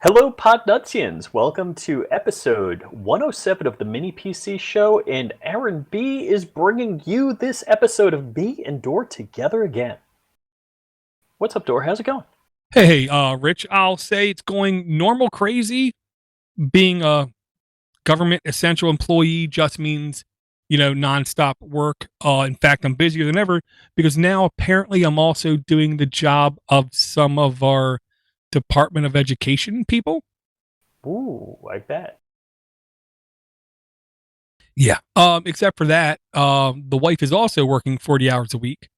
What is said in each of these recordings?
Hello, Podnutzians! Welcome to episode 107 of the Mini PC Show, and Aaron B. is bringing you this episode of me and Dor together again. What's up, Dor? How's it going? Hey, Rich, I'll say it's going normal crazy. Being a government essential employee just means, nonstop work. In fact, I'm busier than ever because now apparently I'm also doing the job of some of our Department of Education people. Ooh, I bet. Yeah. Except for that, the wife is also working 40 hours a week.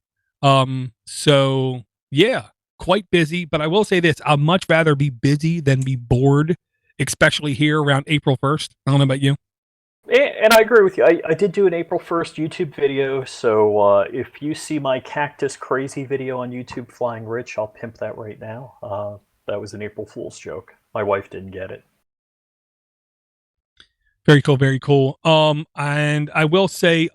So yeah, quite busy, but I will say this, I'd much rather be busy than be bored, especially here around April 1st. I don't know about you. And I agree with you. I did do an April 1st YouTube video, so if you see my cactus crazy video on YouTube flying rich, I'll pimp that right now. That was an April Fool's joke. My wife didn't get it. Very cool, very cool. And I will say,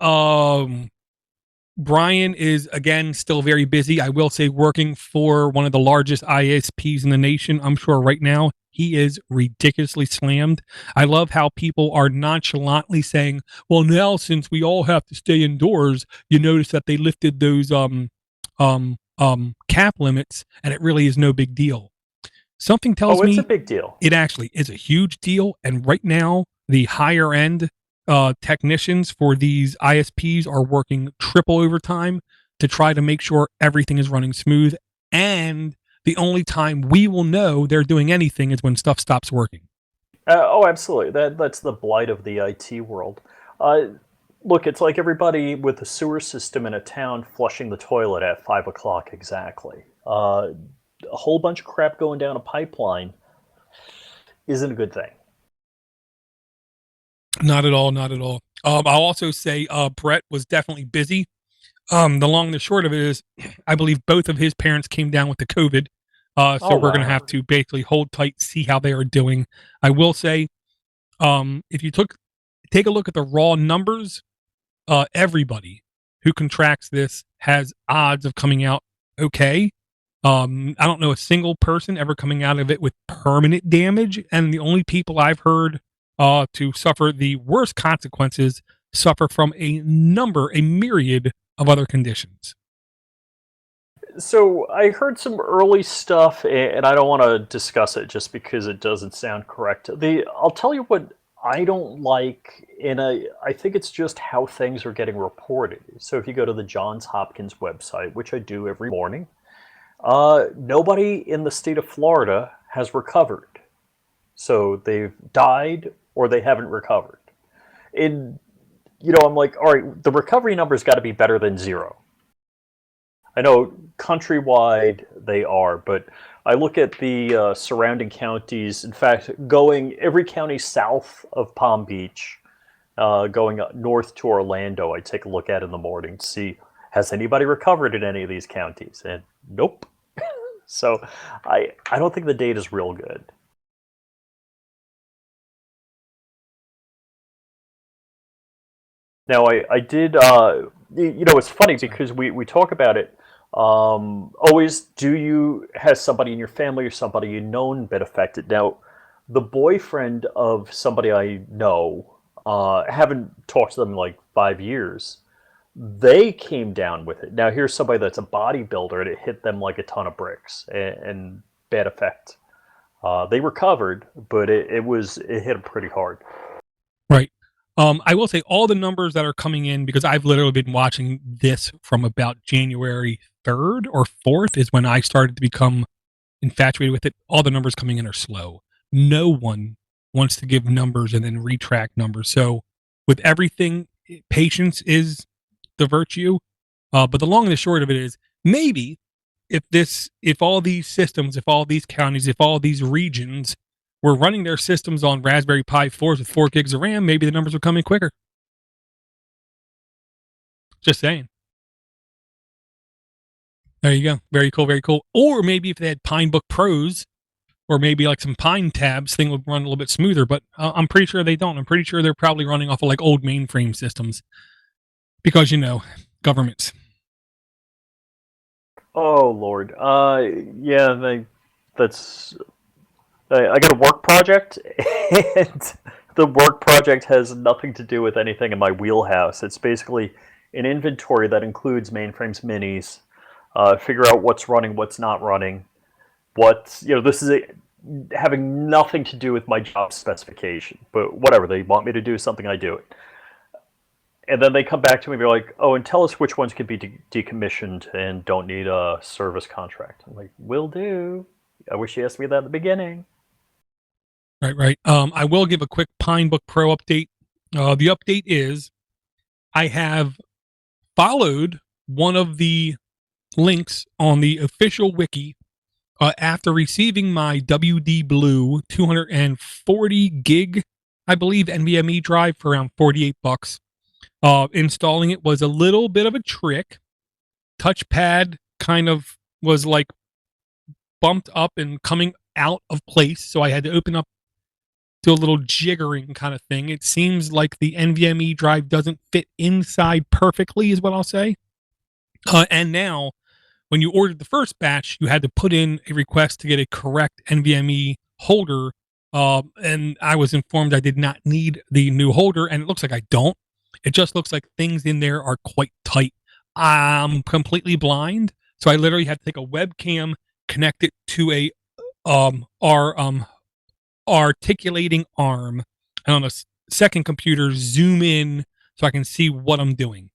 Brian is again still very busy. I will say working for one of the largest ISPs in the nation. I'm sure right now he is ridiculously slammed. I love how people are nonchalantly saying, well, now since we all have to stay indoors, you notice that they lifted those cap limits and it really is no big deal. Something tells Oh, it's a me big deal. it actually is a huge deal. And right now, the higher end technicians for these ISPs are working triple overtime to try to make sure everything is running smooth. And the only time we will know they're doing anything is when stuff stops working. Oh, absolutely. That's the blight of the IT world. Look, it's like everybody with a sewer system in a town flushing the toilet at 5 o'clock exactly. A whole bunch of crap going down a pipeline isn't a good thing. Not at all. Not at all. I'll also say Brett was definitely busy. The long and the short of it is, I believe both of his parents came down with the COVID. So Oh, we're going to wow. have to basically hold tight, see how they are doing. I will say, if you take a look at the raw numbers, everybody who contracts this has odds of coming out okay. I don't know a single person ever coming out of it with permanent damage, and the only people I've heard to suffer the worst consequences suffer from a myriad of other conditions. So I heard some early stuff, and I don't want to discuss it just because it doesn't sound correct. I'll tell you what I don't like, and I think it's just how things are getting reported. So if you go to the Johns Hopkins website, which I do every morning, nobody in the state of Florida has recovered. So they've died or they haven't recovered. And, I'm like, all right, the recovery number's got to be better than zero. I know countrywide they are, but I look at the surrounding counties. In fact, going every county south of Palm Beach, going up north to Orlando, I take a look at in the morning to see has anybody recovered in any of these counties, and nope. So I don't think the data is real good. Now I did it's funny because we talk about it. Always, has somebody in your family or somebody you known been affected? Now, the boyfriend of somebody I know, haven't talked to them in like 5 years. They came down with it. Now here's somebody that's a bodybuilder, and it hit them like a ton of bricks and bad effect. They recovered, but it hit them pretty hard. Right. I will say all the numbers that are coming in, because I've literally been watching this from about January 3rd or 4th is when I started to become infatuated with it. All the numbers coming in are slow. No one wants to give numbers and then retract numbers. So with everything, patience is the virtue. But the long and the short of it is, maybe if all these systems, if all these counties, if all these regions were running their systems on Raspberry Pi 4s with 4 gigs of RAM, maybe the numbers would come in quicker. Just saying. There you go. Very cool, very cool. Or maybe if they had Pinebook Pros, or maybe like some Pine tabs, thing would run a little bit smoother. But I'm pretty sure they don't. I'm pretty sure they're probably running off of like old mainframe systems because governments. Oh Lord. Yeah, that's I got a work project, and the work project has nothing to do with anything in my wheelhouse. It's basically an inventory that includes mainframes, minis, figure out what's running, what's not running, this is having nothing to do with my job specification. But whatever, they want me to do something, I do it. And then they come back to me and they're like, oh, and tell us which ones can be decommissioned and don't need a service contract. I'm like, will do. I wish you asked me that at the beginning. Right. I will give a quick Pinebook Pro update. The update is I have followed one of the links on the official wiki after receiving my WD Blue 240 gig, I believe, NVMe drive for around $48. Installing it was a little bit of a trick. Touchpad kind of was like bumped up and coming out of place, so I had to open up, do a little jiggering kind of thing. It seems like the NVMe drive doesn't fit inside perfectly, is what I'll say. And now, when you ordered the first batch, you had to put in a request to get a correct NVMe holder, and I was informed I did not need the new holder, and it looks like I don't. It just looks like things in there are quite tight. I'm completely blind, so I literally had to take a webcam, connect it to a articulating arm, and on a second computer zoom in so I can see what I'm doing.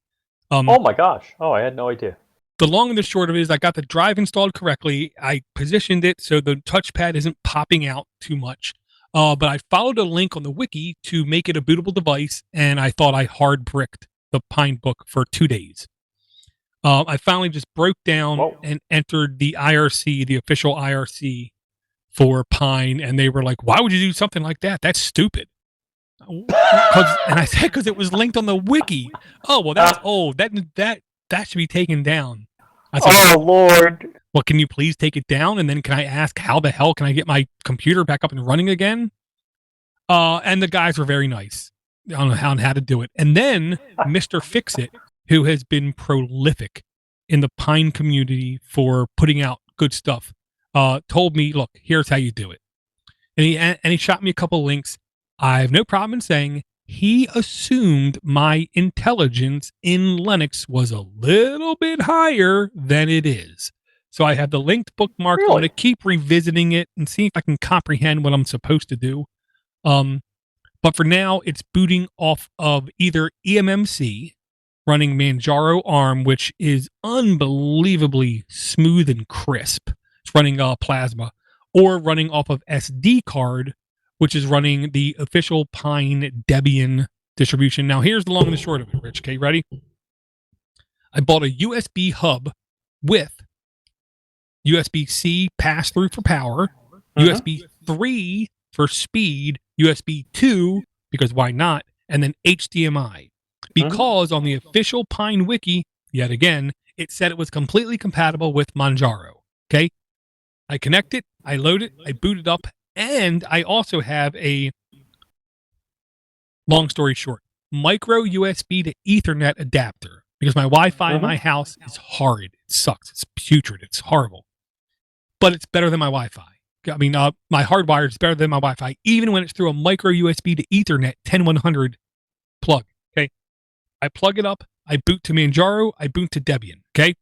Oh my gosh. Oh, I had no idea. The long and the short of it is I got the drive installed correctly. I positioned it so the touchpad isn't popping out too much. But I followed a link on the wiki to make it a bootable device, and I thought I hard bricked the Pinebook for 2 days. I finally just broke down and entered the IRC, the official IRC for Pine, and they were like, "Why would you do something like that? That's stupid." And I said, "Because it was linked on the wiki." Oh well, that's old. That should be taken down. I said, oh Lord. Well, can you please take it down? And then can I ask how the hell can I get my computer back up and running again? And the guys were very nice on how to do it. And then Mr. Fix-It, who has been prolific in the Pine community for putting out good stuff, told me, look, here's how you do it. And he shot me a couple links. I have no problem in saying he assumed my intelligence in Linux was a little bit higher than it is. So I have the linked bookmark. Really? I'm going to keep revisiting it and see if I can comprehend what I'm supposed to do. But for now, it's booting off of either eMMC, running Manjaro ARM, which is unbelievably smooth and crisp. It's running Plasma, or running off of SD card, which is running the official Pine Debian distribution. Now, here's the long and the short of it, Rich. Okay, ready? I bought a USB hub with USB-C pass-through for power, USB 3 for speed, USB 2, because why not, and then HDMI. Because on the official Pine Wiki, yet again, it said it was completely compatible with Manjaro. Okay? I connect it, I load it, I boot it up, and I also have a, long story short, micro USB to Ethernet adapter, because my Wi-Fi in my house is horrid. It sucks. It's putrid. It's horrible. But it's better than my Wi-Fi. I mean, my hardwired is better than my Wi-Fi, even when it's through a micro USB to Ethernet 10100 plug. Okay, I plug it up. I boot to Manjaro. I boot to Debian. Okay,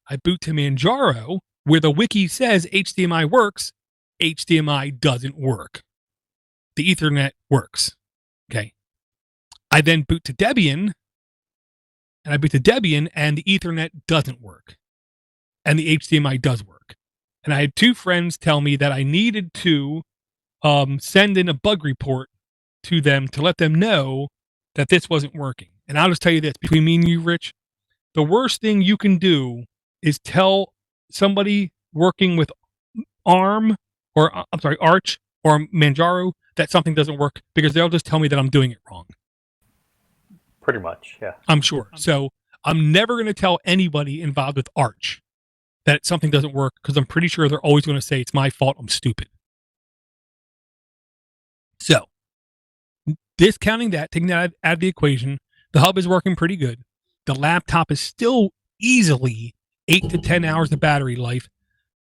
I boot to Manjaro, where the wiki says HDMI works. HDMI doesn't work. The Ethernet works. Okay, I then boot to Debian, and I boot to Debian, and the Ethernet doesn't work, and the HDMI does work. And I had two friends tell me that I needed to send in a bug report to them to let them know that this wasn't working. And I'll just tell you this, between me and you, Rich, the worst thing you can do is tell somebody working with Arch or Manjaro that something doesn't work, because they'll just tell me that I'm doing it wrong. Pretty much, yeah. I'm sure. So I'm never going to tell anybody involved with Arch that something doesn't work, because I'm pretty sure they're always going to say it's my fault, I'm stupid. So, discounting that, taking that out of the equation, the hub is working pretty good. The laptop is still easily 8 to 10 hours of battery life.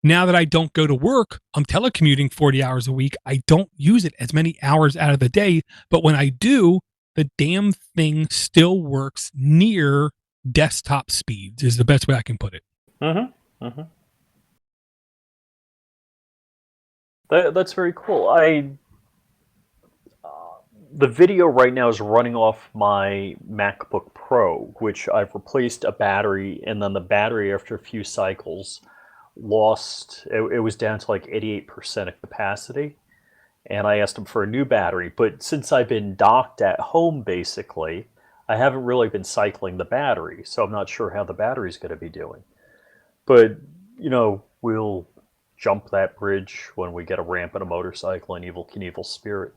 Now that I don't go to work, I'm telecommuting 40 hours a week. I don't use it as many hours out of the day. But when I do, the damn thing still works near desktop speeds, is the best way I can put it. Mm-hmm. Mm-hmm. That's very cool. The video right now is running off my MacBook Pro, which I've replaced a battery, and then the battery after a few cycles lost. It was down to like 88% of capacity, and I asked them for a new battery. But since I've been docked at home, basically, I haven't really been cycling the battery, so I'm not sure how the battery's going to be doing. But we'll jump that bridge when we get a ramp and a motorcycle and Evil Knievel Spirit.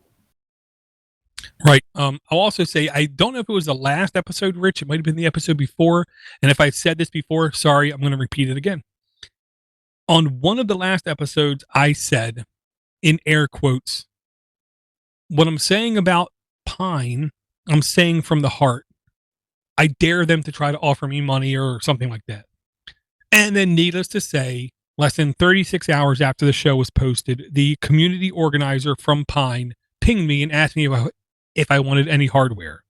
Right. I'll also say, I don't know if it was the last episode, Rich. It might have been the episode before. And if I said this before, sorry, I'm going to repeat it again. On one of the last episodes, I said, in air quotes, what I'm saying about Pine, I'm saying from the heart. I dare them to try to offer me money or something like that. And then, needless to say, less than 36 hours after the show was posted, the community organizer from Pine pinged me and asked me if I wanted any hardware.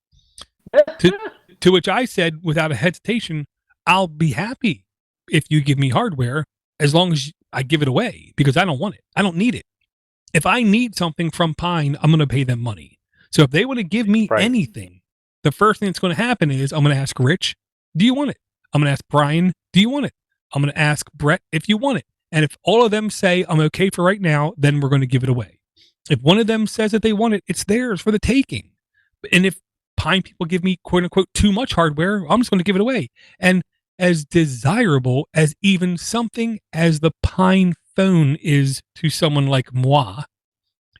To which I said, without a hesitation, I'll be happy if you give me hardware, as long as I give it away, because I don't want it. I don't need it. If I need something from Pine, I'm going to pay them money. So if they want to give me anything, the first thing that's going to happen is I'm going to ask Rich, do you want it? I'm going to ask Brian, do you want it? I'm going to ask Brett if you want it. And if all of them say I'm okay for right now, then we're going to give it away. If one of them says that they want it, it's theirs for the taking. And if Pine people give me, quote unquote, too much hardware, I'm just going to give it away. And as desirable as even something as the Pine phone is to someone like moi,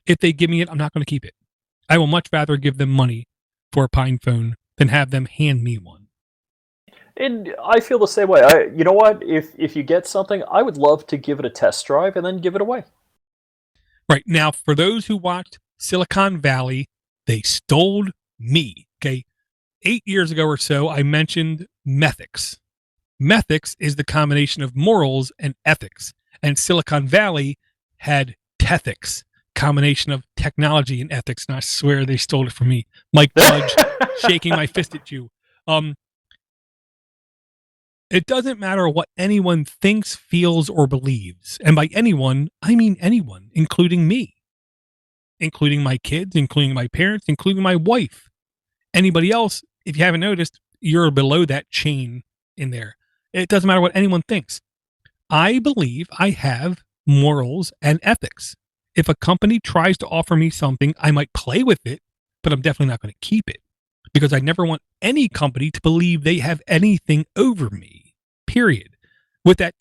if they give me it, I'm not going to keep it. I will much rather give them money for a Pine phone than have them hand me one. And I feel the same way. You know what? If you get something, I would love to give it a test drive and then give it away. Right. Now, for those who watched Silicon Valley, they stole me. Okay. 8 years ago or so, I mentioned methics. Methics is the combination of morals and ethics. And Silicon Valley had tethics, combination of technology and ethics. And I swear they stole it from me. Mike Judge shaking my fist at you. It doesn't matter what anyone thinks, feels, or believes. And by anyone, I mean anyone, including me, including my kids, including my parents, including my wife. Anybody else, if you haven't noticed, you're below that chain in there. It doesn't matter what anyone thinks. I believe I have morals and ethics. If a company tries to offer me something, I might play with it, but I'm definitely not going to keep it, because I never want any company to believe they have anything over me, period. With that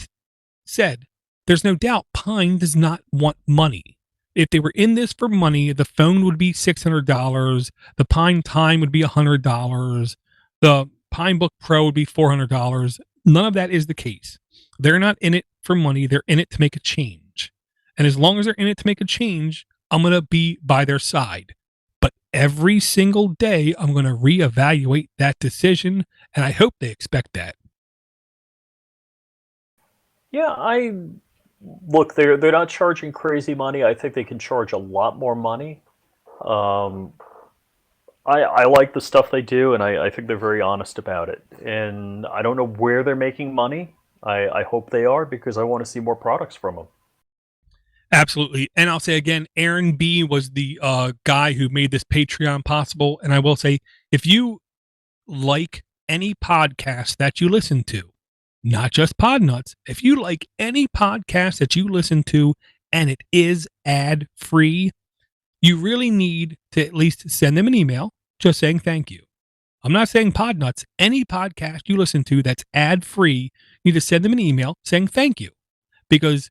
said, there's no doubt Pine does not want money. If they were in this for money, the phone would be $600, the Pine Time would be $100, the Pine Book Pro would be $400. None of that is the case. They're not in it for money. They're in it to make a change. And as long as they're in it to make a change, I'm going to be by their side. But every single day, I'm going to reevaluate that decision, and I hope they expect that. Yeah, look. They're not charging crazy money. I think they can charge a lot more money. I like the stuff they do, and I think they're very honest about it. And I don't know where they're making money. I hope they are, because I want to see more products from them. Absolutely. And I'll say again, Aaron B. was the guy who made this Patreon possible. And I will say, if you like any podcast that you listen to, not just Podnutz, if you like any podcast that you listen to and it is ad-free, you really need to at least send them an email just saying thank you. I'm not saying Podnutz. Any podcast you listen to that's ad-free, you need to send them an email saying thank you, because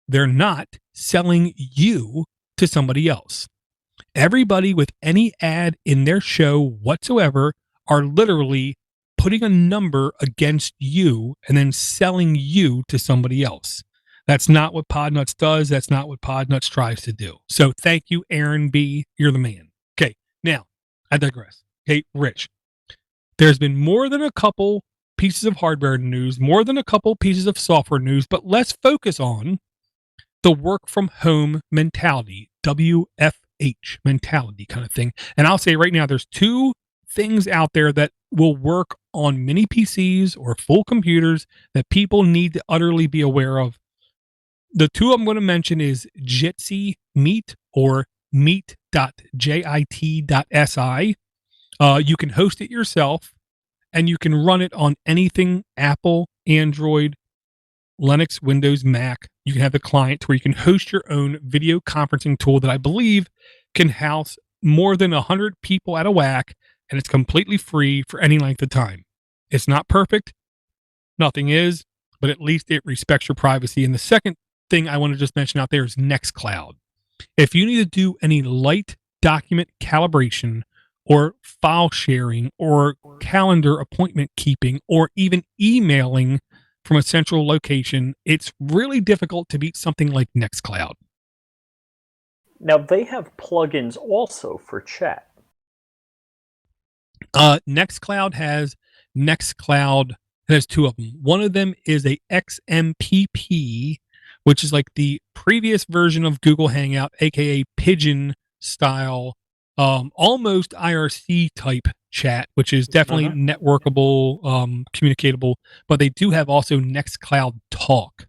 they're not selling you to somebody else. Everybody with any ad in their show whatsoever are literally putting a number against you and then selling you to somebody else. That's not what Podnutz does. That's not what Podnutz tries to do. So thank you, Aaron B. You're the man. Okay, now I digress. Okay, Rich, there's been more than a couple pieces of hardware news, more than a couple pieces of software news, but let's focus on the work from home mentality, WFH mentality kind of thing. And I'll say right now, there's two things out there that will work on mini PCs or full computers that people need to utterly be aware of. The two I'm going to mention is Jitsi Meet or meet.jit.si. You can host it yourself and you can run it on anything Apple, Android, Linux, Windows, Mac. You can have the client where you can host your own video conferencing tool that I believe can house more than 100 people at a whack, and it's completely free for any length of time. It's not perfect. Nothing is, but at least it respects your privacy. And the second thing I want to just mention out there is Nextcloud. If you need to do any light document calibration or file sharing or calendar appointment keeping or even emailing from a central location, it's really difficult to beat something like Nextcloud. Now, they have plugins also for chat. Nextcloud has two of them. One of them is a XMPP, which is like the previous version of Google Hangout, aka Pigeon style, almost IRC type chat, which is definitely networkable, communicatable. But they do have also Nextcloud Talk,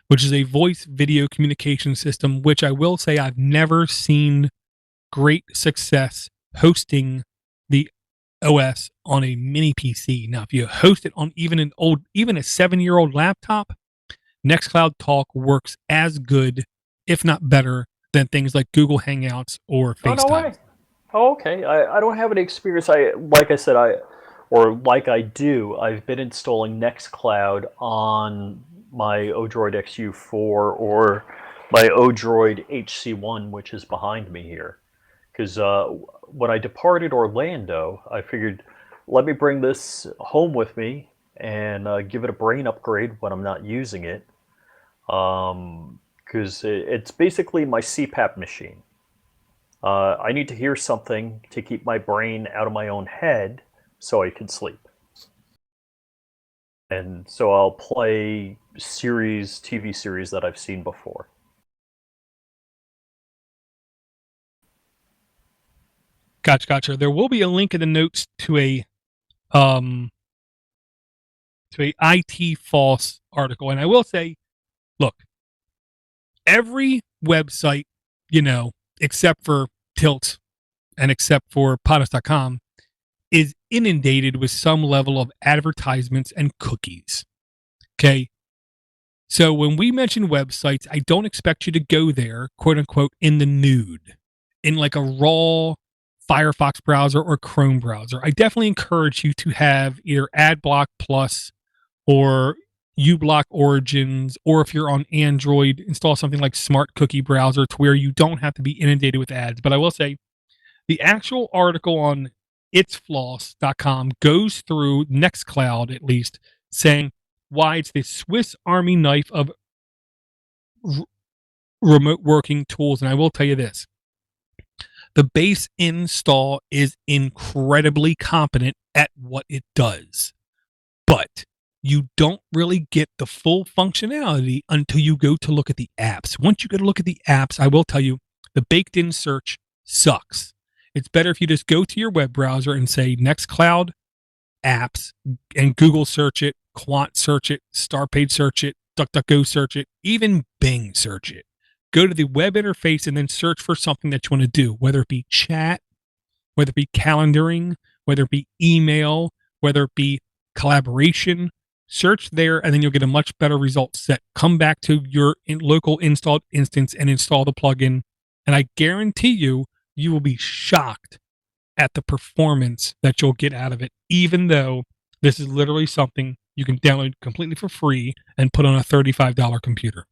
which is a voice video communication system, which I will say I've never seen great success hosting the OS on a mini PC. Now, if you host it on even a 7-year-old laptop, Nextcloud Talk works as good, if not better, than things like Google Hangouts or FaceTime. Oh, no way. Oh, okay. I don't have any experience. I've been installing Nextcloud on my o-droid XU4 or my o-droid HC1, which is behind me here. Because when I departed Orlando, I figured, let me bring this home with me and give it a brain upgrade when I'm not using it. Because it's basically my CPAP machine. I need to hear something to keep my brain out of my own head so I can sleep. And so I'll play TV series that I've seen before. Gotcha. There will be a link in the notes to a IT False article. And I will say, look, every website, except for Tilt and except for Podnutz.com, is inundated with some level of advertisements and cookies. Okay. So when we mention websites, I don't expect you to go there, quote unquote, in the nude, in like a raw Firefox browser or Chrome browser. I definitely encourage you to have either AdBlock Plus or uBlock Origins, or if you're on Android, install something like Smart Cookie Browser to where you don't have to be inundated with ads. But I will say the actual article on itsfloss.com goes through Nextcloud, at least, saying why it's the Swiss Army knife of remote working tools. And I will tell you this. The base install is incredibly competent at what it does. But you don't really get the full functionality until you go to look at the apps. Once you go to look at the apps, I will tell you, the baked-in search sucks. It's better if you just go to your web browser and say Nextcloud apps and Google search it, Quant search it, Starpage search it, DuckDuckGo search it, even Bing search it. Go to the web interface and then search for something that you want to do, whether it be chat, whether it be calendaring, whether it be email, whether it be collaboration. Search there, and then you'll get a much better result set. Come back to your local installed instance and install the plugin, and I guarantee you will be shocked at the performance that you'll get out of it, even though this is literally something you can download completely for free and put on a $35 computer.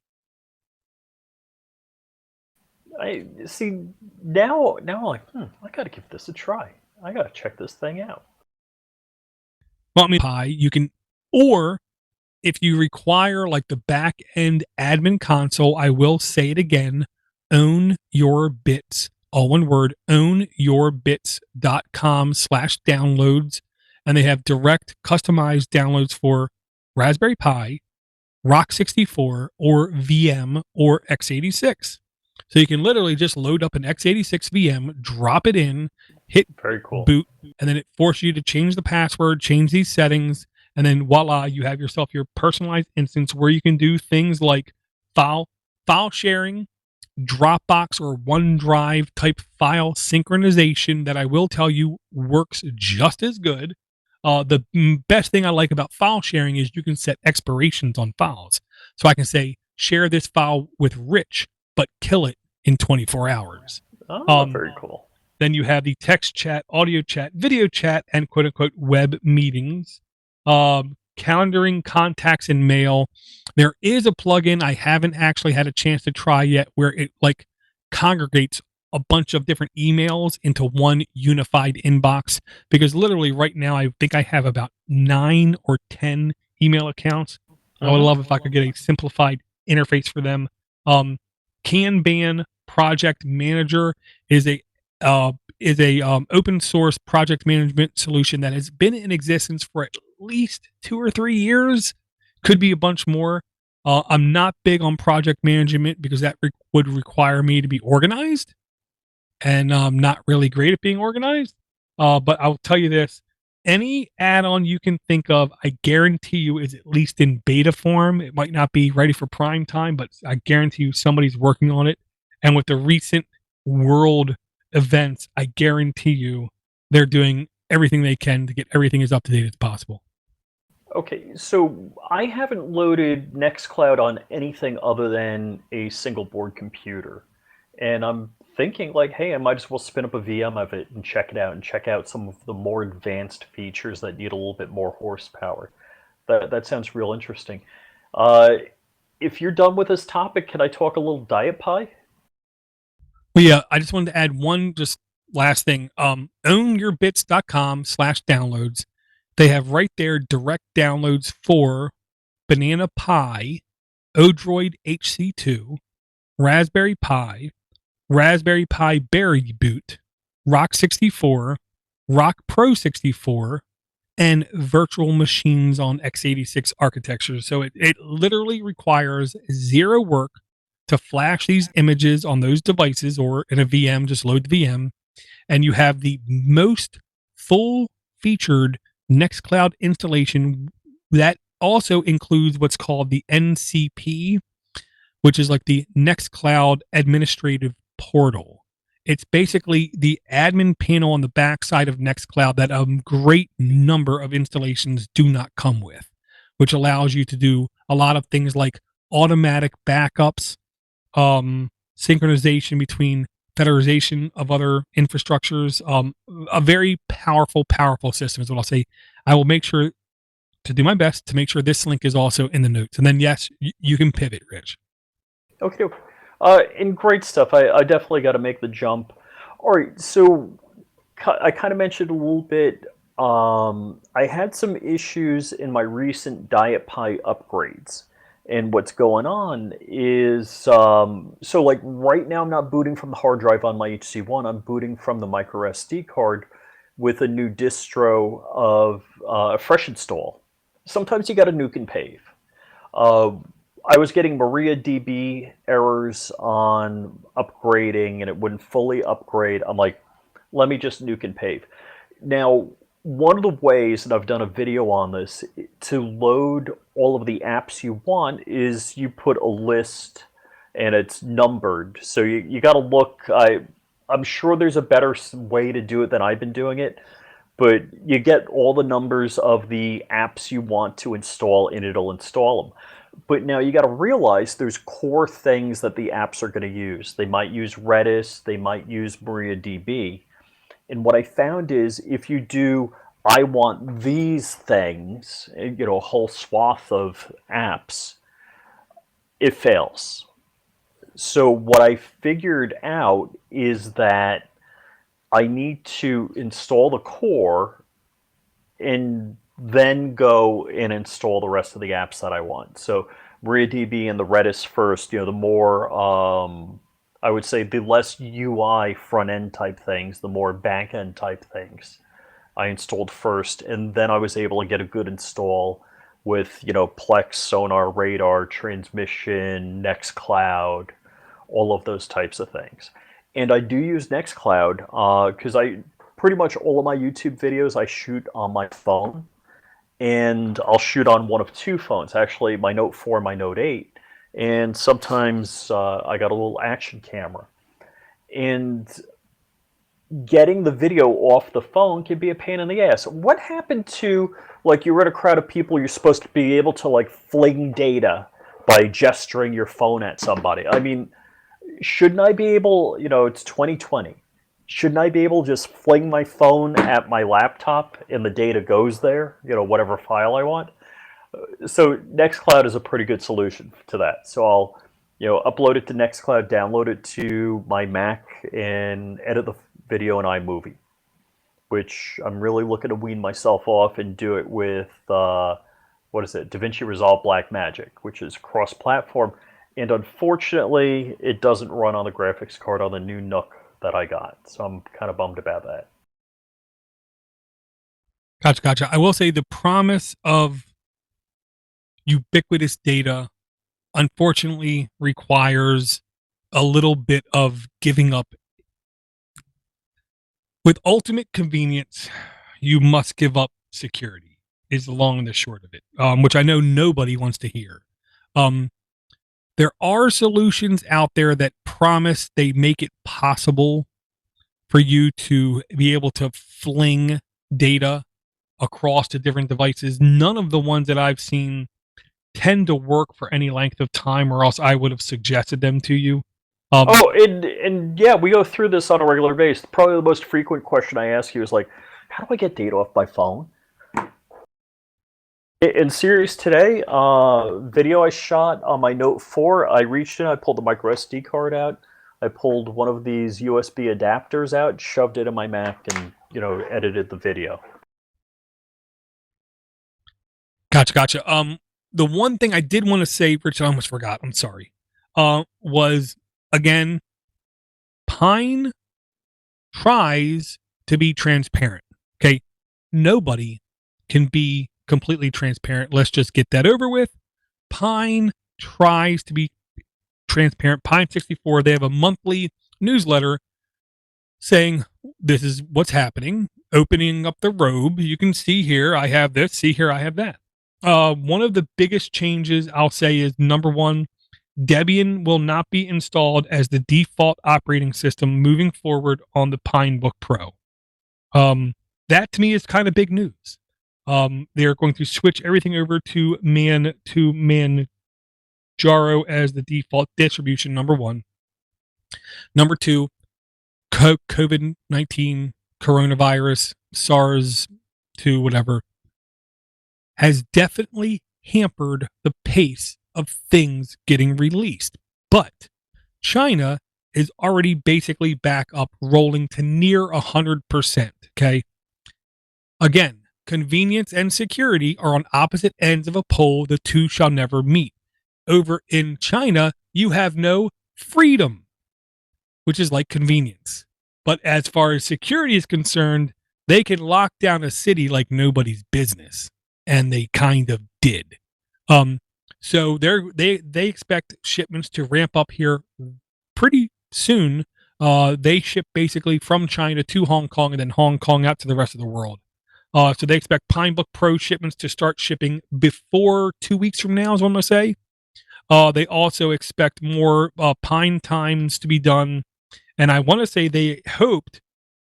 I see now. I'm like, I got to give this a try. I got to check this thing out. Well, I mean, you can, or if you require like the back end admin console, I will say it again: Own Your Bits, all one word, ownyourbits.com/downloads, and they have direct customized downloads for Raspberry Pi, Rock 64, or VM, or x86. So you can literally just load up an x86 VM, drop it in, hit Very cool. boot, and then it forces you to change the password, change these settings, and then voila, you have yourself your personalized instance where you can do things like file sharing, Dropbox or OneDrive type file synchronization that I will tell you works just as good. The best thing I like about file sharing is you can set expirations on files. So I can say, share this file with Rich, but kill it in 24 hours. Oh, very cool. Then you have the text chat, audio chat, video chat, and quote unquote web meetings. Calendaring, contacts, and mail. There is a plugin I haven't actually had a chance to try yet where it like congregates a bunch of different emails into one unified inbox, because literally right now I think I have about 9 or 10 email accounts. I would love if I could get a simplified interface for them. Kanban Project Manager is a open source project management solution that has been in existence for at least 2 or 3 years. Could be a bunch more. I'm not big on project management because that would require me to be organized, and I'm not really great at being organized. But I'll tell you this: any add-on you can think of, I guarantee you is at least in beta form. It might not be ready for prime time, but I guarantee you somebody's working on it. And with the recent world events, I guarantee you they're doing everything they can to get everything as up to date as possible. Okay, so I haven't loaded Nextcloud on anything other than a single board computer. And I'm thinking like, hey, I might as well spin up a VM of it and check it out and check out some of the more advanced features that need a little bit more horsepower. That sounds real interesting. Uh, if you're done with this topic, can I talk a little Diet Pie? Well, yeah, I just wanted to add one just last thing. Ownyourbits.com/downloads. They have right there direct downloads for Banana Pi, o-droid HC2, Raspberry Pi, Raspberry Pi Berry Boot, Rock 64, Rock Pro 64, and virtual machines on x86 architecture. So it literally requires zero work to flash these images on those devices, or in a VM, just load the VM, and you have the most full featured Nextcloud installation that also includes what's called the NCP, which is like the Nextcloud Administrative Portal. It's basically the admin panel on the backside of Nextcloud that a great number of installations do not come with, which allows you to do a lot of things like automatic backups, synchronization between federalization of other infrastructures. A very powerful system is what I'll say. I will make sure to do my best to make sure this link is also in the notes. And then, yes, you can pivot, Rich. Okay, okay. And great stuff. I definitely got to make the jump. All right, so I kind of mentioned a little bit. I had some issues in my recent Diet Pie upgrades. And what's going on is, so like right now I'm not booting from the hard drive on my HC1, I'm booting from the micro SD card with a new distro of a fresh install. Sometimes you got to nuke and pave. I was getting MariaDB errors on upgrading and it wouldn't fully upgrade. I'm like, let me just nuke and pave. Now, one of the ways, and I've done a video on this, to load all of the apps you want is you put a list and it's numbered. So you got to look. I'm sure there's a better way to do it than I've been doing it, but you get all the numbers of the apps you want to install and it'll install them. But now you got to realize there's core things that the apps are going to use. They might use Redis, they might use MariaDB. And what I found is if you do, I want these things, a whole swath of apps, it fails. So what I figured out is that I need to install the core and then go and install the rest of the apps that I want. So MariaDB and the Redis first, the more I would say the less UI front end type things, the more back end type things I installed first, and then I was able to get a good install with, Plex, sonar, radar, transmission, Nextcloud, all of those types of things. And I do use Nextcloud because I pretty much all of my YouTube videos I shoot on my phone, and I'll shoot on one of two phones, actually my Note 4 and my Note 8, and sometimes I got a little action camera. And getting the video off the phone can be a pain in the ass. What happened to, like, you're in a crowd of people, you're supposed to be able to, like, fling data by gesturing your phone at somebody? I mean, shouldn't I be able, it's 2020. Shouldn't I be able to just fling my phone at my laptop and the data goes there, whatever file I want? So Nextcloud is a pretty good solution to that. So I'll, upload it to Nextcloud, download it to my Mac, and edit the video in iMovie, which I'm really looking to wean myself off and do it with, DaVinci Resolve Blackmagic, which is cross-platform. And unfortunately, it doesn't run on the graphics card on the new Nook that I got. So I'm kind of bummed about that. Gotcha. I will say the promise of ubiquitous data unfortunately requires a little bit of giving up. With ultimate convenience, you must give up security, is the long and the short of it, which I know nobody wants to hear. There are solutions out there that promise they make it possible for you to be able to fling data across to different devices. None of the ones that I've seen tend to work for any length of time, or else I would have suggested them to you. And yeah, we go through this on a regular basis. Probably the most frequent question I ask you is like, how do I get data off my phone? In series today, video I shot on my Note 4, I reached in, I pulled the micro SD card out, I pulled one of these USB adapters out, shoved it in my Mac, and, edited the video. Gotcha. The one thing I did want to say, Rich, I almost forgot, I'm sorry, was, again, Pine tries to be transparent, okay? Nobody can be completely transparent. Let's just get that over with. Pine tries to be transparent. Pine 64, they have a monthly newsletter saying, this is what's happening, opening up the robe. You can see here, I have this. See here, I have that. One of the biggest changes I'll say is, number one, Debian will not be installed as the default operating system moving forward on the Pinebook Pro. That to me is kind of big news. They're going to switch everything over to Manjaro as the default distribution, number one. Number two, COVID-19, coronavirus, SARS-2, whatever, has definitely hampered the pace of things getting released. But China is already basically back up, rolling to near 100%, okay? Again, convenience and security are on opposite ends of a pole. The two shall never meet. Over in China, you have no freedom, which is like convenience. But as far as security is concerned, they can lock down a city like nobody's business. And they kind of did. So they expect shipments to ramp up here pretty soon. They ship basically from China to Hong Kong, and then Hong Kong out to the rest of the world. So they expect Pinebook Pro shipments to start shipping before 2 weeks from now, is what I'm going to say. They also expect more Pine Times to be done. And I want to say they hoped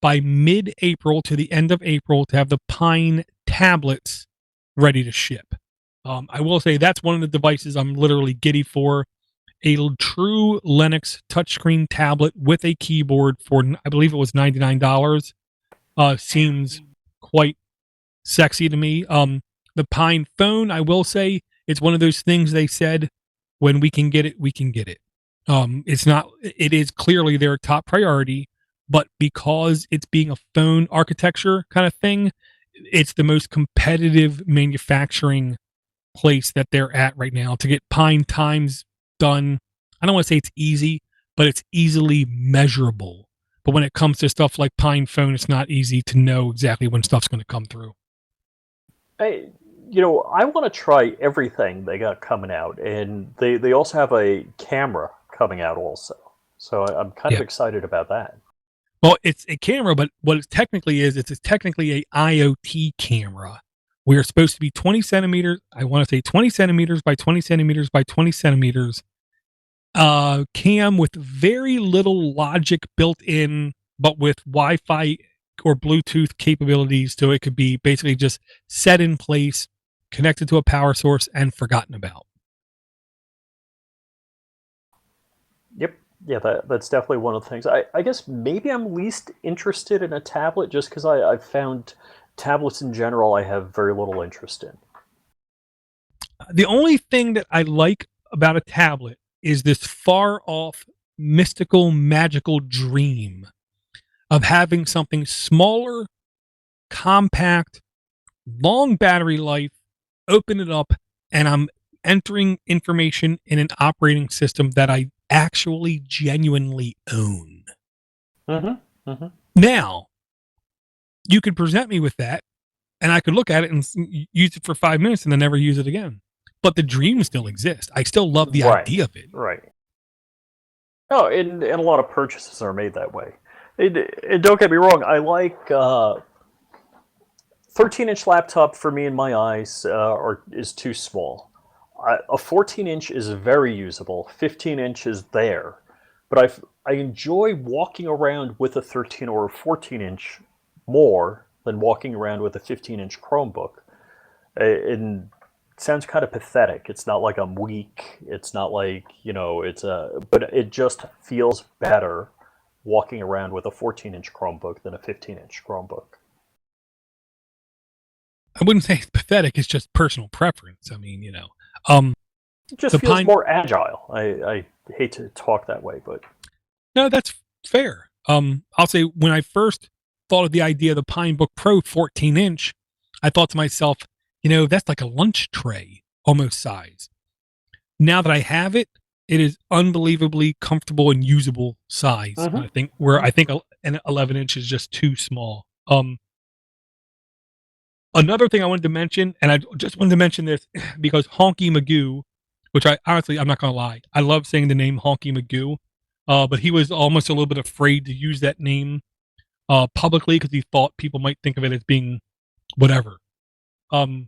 by mid-April to the end of April to have the Pine tablets ready to ship. I will say that's one of the devices I'm literally giddy for. A true Linux touchscreen tablet with a keyboard for, I believe it was $99. Seems quite sexy to me. The Pine phone, I will say, it's one of those things they said, when we can get it, we can get it. It is clearly their top priority, but because it's being a phone architecture kind of thing, it's the most competitive manufacturing place that they're at right now to get Pine Times done. I don't want to say it's easy, but it's easily measurable. But when it comes to stuff like Pine Phone, it's not easy to know exactly when stuff's going to come through. I, I want to try everything they got coming out, and they also have a camera coming out also. So I'm kind of excited about that. Well, it's a camera, but what it technically is, it's technically a IoT camera. We're supposed to be 20 centimeters. I want to say 20 centimeters by 20 centimeters by 20 centimeters. Cam with very little logic built in, but with Wi-Fi or Bluetooth capabilities, so it could be basically just set in place, connected to a power source, and forgotten about. Yep. Yeah, that's definitely one of the things. I guess maybe I'm least interested in a tablet just because I've found tablets in general I have very little interest in. The only thing that I like about a tablet is this far off, mystical, magical dream of having something smaller, compact, long battery life, open it up, and I'm entering information in an operating system that I actually genuinely own. Now, you could present me with that, and I could look at it and use it for 5 minutes and then never use it again. But the dream still exists. I still love the idea of it. Right. Oh, and a lot of purchases are made that way. And don't get me wrong, I like 13-inch laptop for me in my eyes is too small. A 14-inch is very usable. 15-inch is there, but I enjoy walking around with a 13 or a 14-inch more than walking around with a 15-inch Chromebook. And it sounds kind of pathetic. It's not like I'm weak. It's not like but it just feels better walking around with a 14-inch Chromebook than a 15-inch Chromebook. I wouldn't say it's pathetic. It's just personal preference. I mean, it just feels more agile. I hate to talk that way, but no, that's fair. I'll say when I first thought of the idea of the Pinebook Pro 14-inch, I thought to myself, that's like a lunch tray almost size. Now that I have it, it is unbelievably comfortable and usable size. I think an 11-inch is just too small. Another thing I wanted to mention, and I just wanted to mention this because Honky Magoo, which I'm not going to lie, I love saying the name Honky Magoo, but he was almost a little bit afraid to use that name publicly because he thought people might think of it as being whatever. And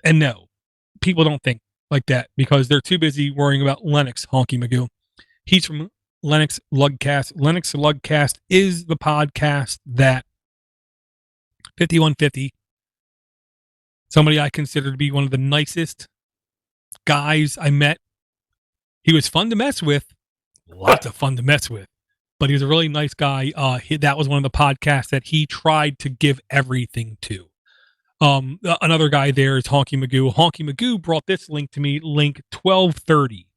no, people don't think like that because they're too busy worrying about Linux, Honky Magoo. He's from Linux Lugcast. Linux Lugcast is the podcast that 5150, somebody I consider to be one of the nicest guys I met. He was fun to mess with, lots of fun to mess with, but he was a really nice guy. That was one of the podcasts that he tried to give everything to. Another guy there is Honky Magoo. Honky Magoo brought this link to me, link 1230.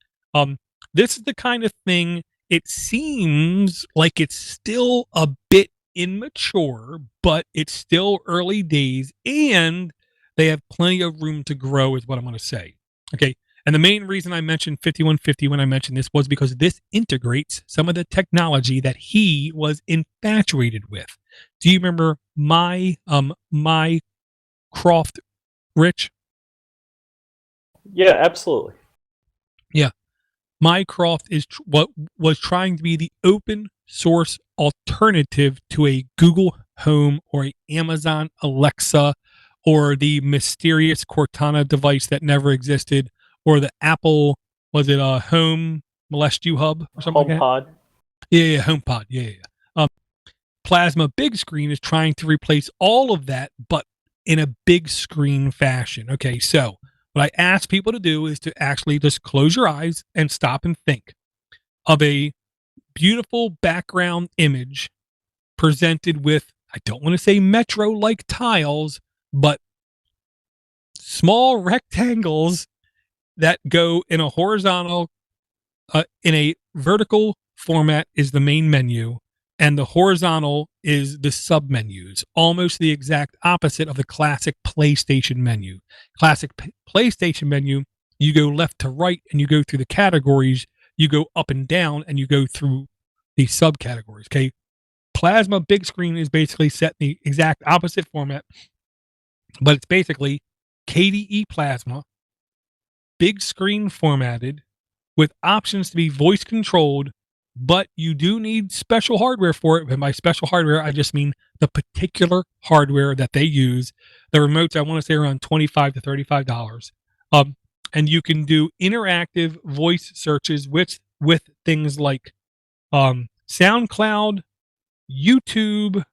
This is the kind of thing, it seems like it's still a bit immature, but it's still early days, and they have plenty of room to grow is what I'm going to say. Okay. And the main reason I mentioned 5150 when I mentioned this was because this integrates some of the technology that he was infatuated with. Do you remember my Croft, Rich? Yeah, absolutely. Yeah. Mycroft is what was trying to be the open source alternative to a Google Home or a Amazon Alexa or the mysterious Cortana device that never existed, or the Apple, was it a Home Molest-U Hub or something like that? HomePod. Yeah, HomePod. Yeah. Plasma Big Screen is trying to replace all of that, but in a big screen fashion. Okay, so what I ask people to do is to actually just close your eyes and stop and think of a beautiful background image presented with, I don't want to say metro-like tiles, but small rectangles that go in a horizontal, in a vertical format is the main menu, and the horizontal is the sub-menus, almost the exact opposite of the classic PlayStation menu. Classic PlayStation menu, you go left to right and you go through the categories, you go up and down and you go through the subcategories, okay? Plasma big screen is basically set in the exact opposite format, but it's basically KDE Plasma, big screen formatted, with options to be voice controlled, but you do need special hardware for it. And by special hardware, I just mean the particular hardware that they use. The remotes, I want to say, around $25 to $35. And you can do interactive voice searches with things like SoundCloud, YouTube.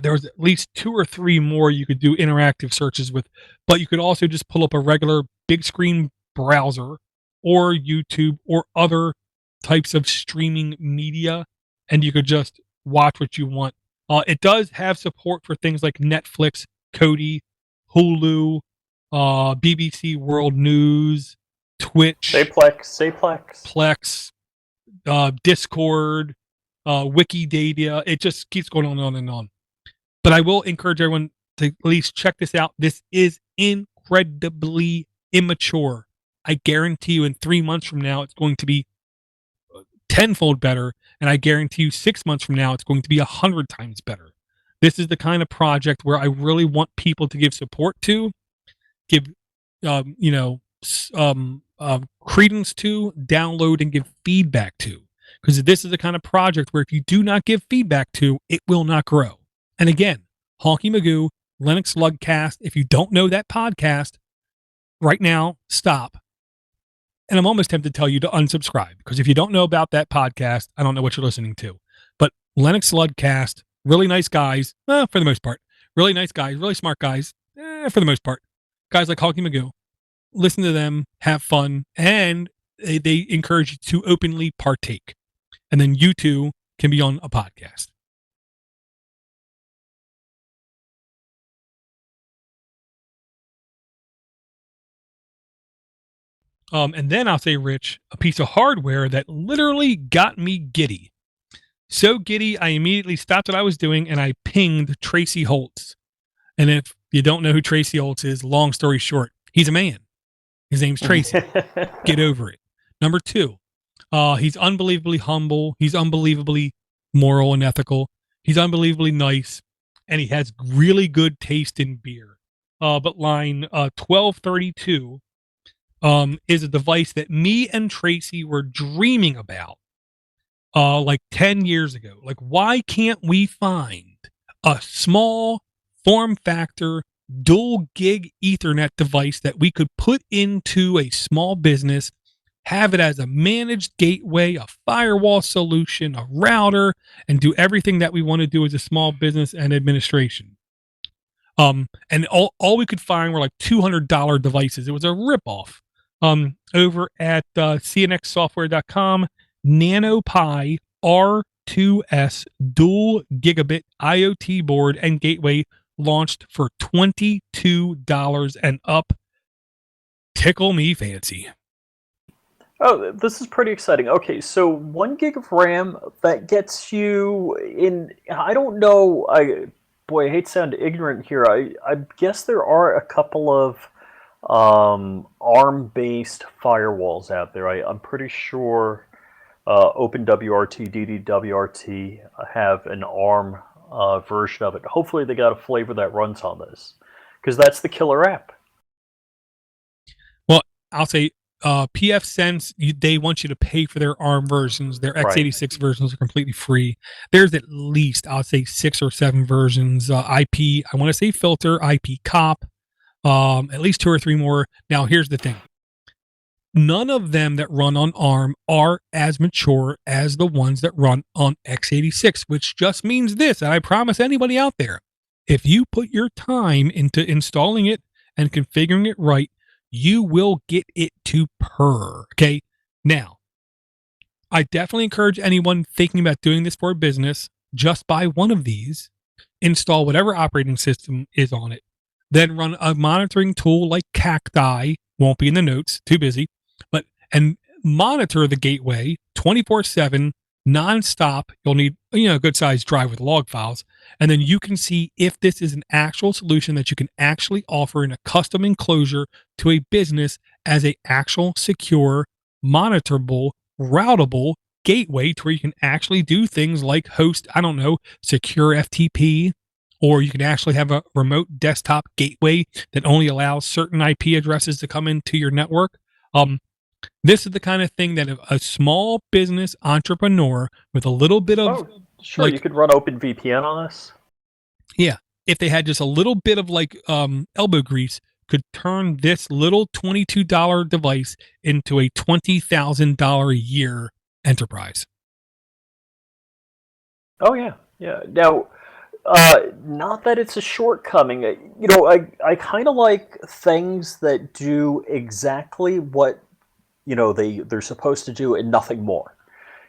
There was at least 2 or 3 more you could do interactive searches with, but you could also just pull up a regular big screen browser or YouTube or other types of streaming media, and you could just watch what you want. It does have support for things like Netflix, Kodi, Hulu, BBC World News, Twitch, Plex, Discord, Wikidata. It just keeps going on and on. But I will encourage everyone to at least check this out. This is incredibly immature. I guarantee you in 3 months from now, it's going to be tenfold better. And I guarantee you 6 months from now, it's going to be 100 times better. This is the kind of project where I really want people to give support to, give, credence to, download, and give feedback to. Because this is the kind of project where if you do not give feedback to, it will not grow. And again, Honky Magoo, Linux Lugcast. If you don't know that podcast, right now, stop. And I'm almost tempted to tell you to unsubscribe, because if you don't know about that podcast, I don't know what you're listening to. But Linux Lugcast, really nice guys, for the most part. Really nice guys, really smart guys, for the most part. Guys like Honky Magoo. Listen to them, have fun, and they encourage you to openly partake. And then you too can be on a podcast. And then I'll say, Rich, a piece of hardware that literally got me giddy. So giddy, I immediately stopped what I was doing and I pinged Tracy Holtz. And if you don't know who Tracy Holtz is, long story short, he's a man. His name's Tracy. Get over it. Number 2, he's unbelievably humble. He's unbelievably moral and ethical. He's unbelievably nice. And he has really good taste in beer. But line 1232 is a device that me and Tracy were dreaming about like 10 years ago. Like, why can't we find a small form factor dual gig Ethernet device that we could put into a small business, have it as a managed gateway, a firewall solution, a router, and do everything that we want to do as a small business and administration. And all we could find were like $200 devices. It was a ripoff. Over at cnxsoftware.com, NanoPi R2S dual gigabit IoT board and gateway launched for $22 and up. Tickle me fancy. Oh, this is pretty exciting. Okay, so 1 gig of RAM, that gets you in, I don't know, I hate to sound ignorant here. I guess there are a couple of ARM-based firewalls out there. I'm pretty sure OpenWRT, DDWRT have an ARM version of it. Hopefully they got a flavor that runs on this, because that's the killer app. Well, I'll say pfSense, they want you to pay for their ARM versions. Their x86 versions are completely free. There's at least, I'll say, 6 or 7 versions. IP, I want to say Filter, IP Cop, at least 2 or 3 more. Now, here's the thing. None of them that run on ARM are as mature as the ones that run on x86, which just means this, and I promise anybody out there, if you put your time into installing it and configuring it right, you will get it to purr. Okay. Now, I definitely encourage anyone thinking about doing this for a business, just buy one of these, install whatever operating system is on it, then run a monitoring tool like Cacti, won't be in the notes, too busy, and monitor the gateway 24/7, nonstop. You'll need, a good sized drive with log files. And then you can see if this is an actual solution that you can actually offer in a custom enclosure to a business as a actual secure, monitorable, routable gateway to where you can actually do things like host, I don't know, secure FTP, or you can actually have a remote desktop gateway that only allows certain IP addresses to come into your network. This is the kind of thing that a small business entrepreneur with a little bit of, Oh, sure. You could run OpenVPN on this. yeah, if they had just a little bit of elbow grease, could turn this little $22 device into a $20,000 a year enterprise. Oh yeah, yeah. Now, not that it's a shortcoming. I kind of like things that do exactly what they're supposed to do and nothing more.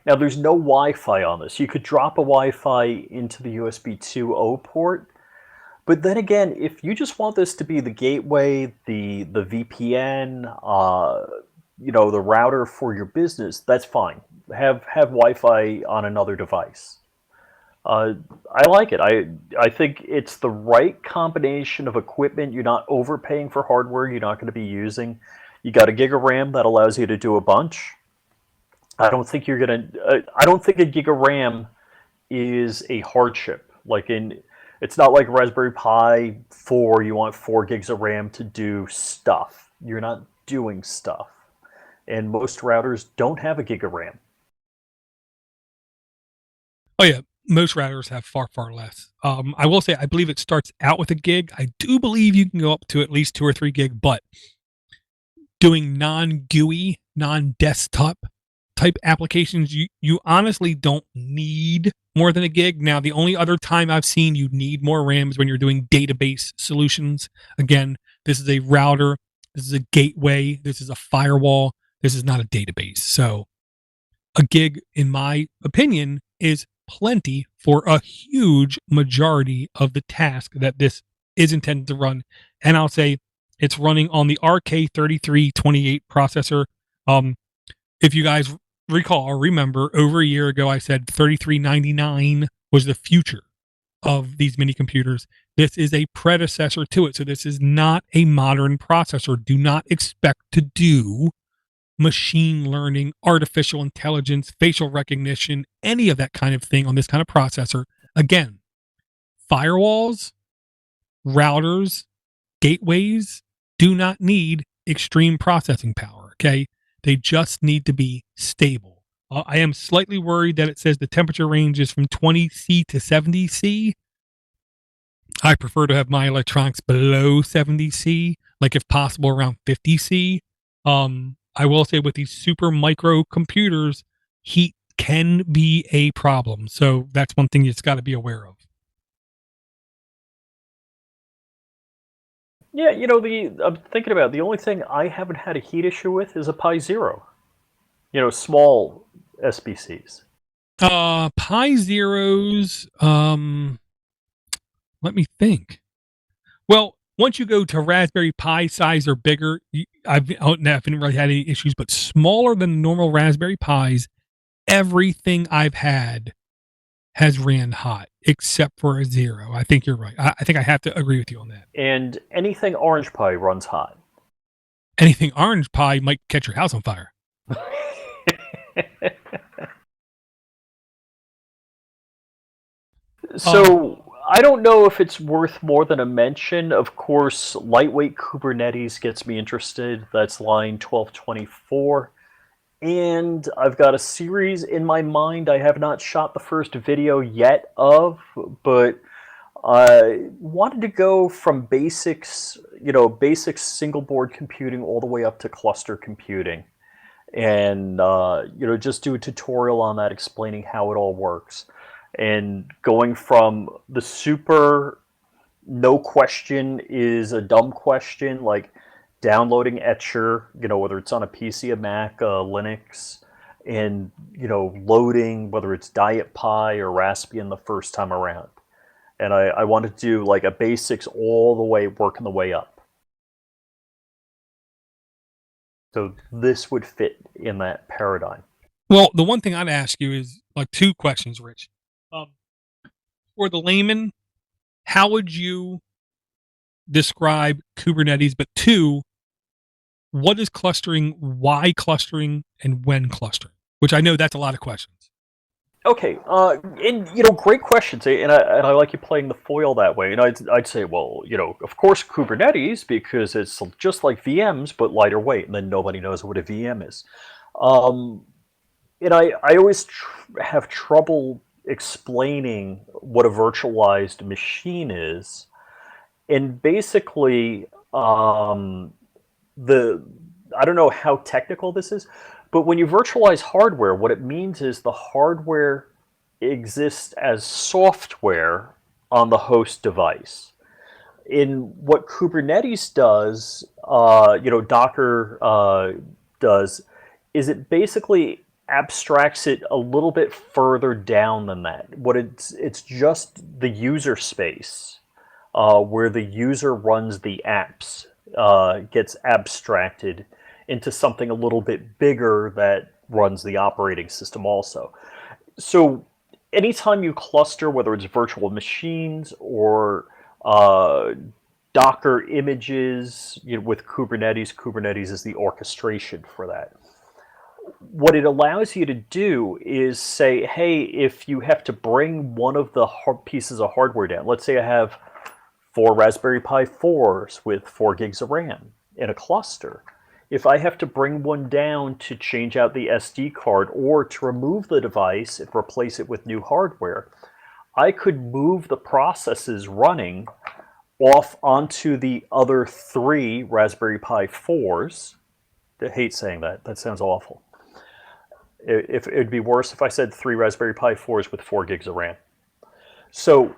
Now, there's no Wi-Fi on this. You could drop a Wi-Fi into the USB 2.0 port, but then again, if you just want this to be the gateway, the VPN, the router for your business, that's fine. Have Wi-Fi on another device. I like it. I think it's the right combination of equipment. You're not overpaying for hardware you're not going to be using. You got a gig of RAM that allows you to do a bunch. I don't think you're gonna. I don't think a gig of RAM is a hardship. It's not like Raspberry Pi 4. You want 4 gigs of RAM to do stuff. You're not doing stuff, and most routers don't have a gig of RAM. Oh yeah, most routers have far, far less. I will say, I believe it starts out with a gig. I do believe you can go up to at least 2 or 3 gig, but doing non-GUI, non-desktop type applications, you honestly don't need more than a gig. Now, the only other time I've seen you need more RAM is when you're doing database solutions. Again, this is a router, this is a gateway, this is a firewall, this is not a database. So a gig, in my opinion, is plenty for a huge majority of the task that this is intended to run. And I'll say it's running on the RK3328 processor. If you guys recall or remember, over a year ago, I said 3399 was the future of these mini computers. This is a predecessor to it. So this is not a modern processor. Do not expect to do machine learning, artificial intelligence, facial recognition, any of that kind of thing on this kind of processor. Again, firewalls, routers, gateways do not need extreme processing power, okay? They just need to be stable. I am slightly worried that it says the temperature range is from 20C to 70C. I prefer to have my electronics below 70C, like if possible around 50C. I will say with these super micro computers, heat can be a problem. So that's one thing you just got to be aware of. Yeah, I'm thinking about it, the only thing I haven't had a heat issue with is a Pi Zero. Small SBCs. Pi Zeros, let me think. Well, once you go to Raspberry Pi size or bigger, I haven't really had any issues, but smaller than normal Raspberry Pis, everything I've had has ran hot, except for a Zero. I think you're right. I think I have to agree with you on that. And anything Orange Pi runs hot. Anything Orange Pi might catch your house on fire. So I don't know if it's worth more than a mention. Of course, lightweight Kubernetes gets me interested. That's line 1224. And I've got a series in my mind I have not shot the first video yet of, but I wanted to go from basics, basic single board computing all the way up to cluster computing. And, just do a tutorial on that explaining how it all works. And going from the super no question is a dumb question, like downloading Etcher, whether it's on a PC, a Mac, Linux, and, loading, whether it's Diet Pi or Raspbian the first time around. And I wanted to do like a basics all the way, working the way up. So this would fit in that paradigm. Well, the one thing I'd ask you is like 2 questions, Rich. For the layman, how would you describe Kubernetes? But 2, what is clustering, why clustering, and when clustering? Which I know that's a lot of questions. Okay, and great questions, and I like you playing the foil that way. And I'd say, well, of course Kubernetes because it's just like VMs but lighter weight, and then nobody knows what a VM is. Um, and I always have trouble explaining what a virtualized machine is, and basically, the I don't know how technical this is, but when you virtualize hardware, what it means is the hardware exists as software on the host device. In what Kubernetes does, Docker does, is it basically abstracts it a little bit further down than that. It's just the user space where the user runs the apps gets abstracted into something a little bit bigger that runs the operating system also. So anytime you cluster, whether it's virtual machines or Docker images with Kubernetes, Kubernetes is the orchestration for that. What it allows you to do is say, hey, if you have to bring one of the pieces of hardware down, let's say I have 4 Raspberry Pi 4s with 4 gigs of RAM in a cluster. If I have to bring one down to change out the SD card or to remove the device and replace it with new hardware, I could move the processes running off onto the other 3 Raspberry Pi 4s. I hate saying that. That sounds awful. If it'd be worse if I said 3 Raspberry Pi 4s with 4 gigs of RAM. So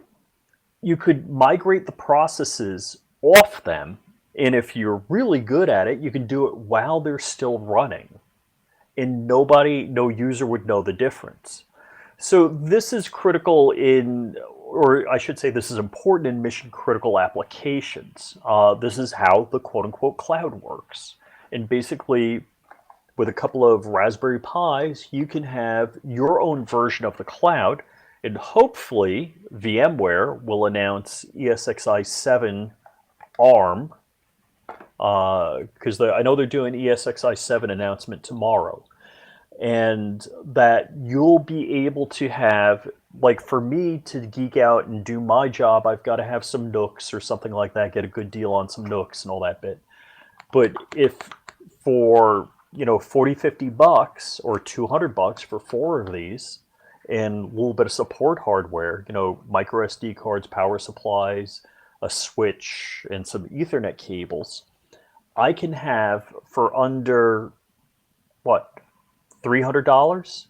you could migrate the processes off them, and if you're really good at it, you can do it while they're still running, and no user would know the difference. So this is critical or I should say this is important in mission critical applications. This is how the quote unquote cloud works. And basically, with a couple of Raspberry Pis, you can have your own version of the cloud, and hopefully VMware will announce ESXi 7 ARM, because I know they're doing ESXi 7 announcement tomorrow, and that you'll be able to have, like for me to geek out and do my job, I've got to have some nooks or something like that, get a good deal on some nooks and all that bit. But if for 40, 50 bucks or 200 bucks for 4 of these and a little bit of support hardware, micro SD cards, power supplies, a switch, and some Ethernet cables, I can have for under, $300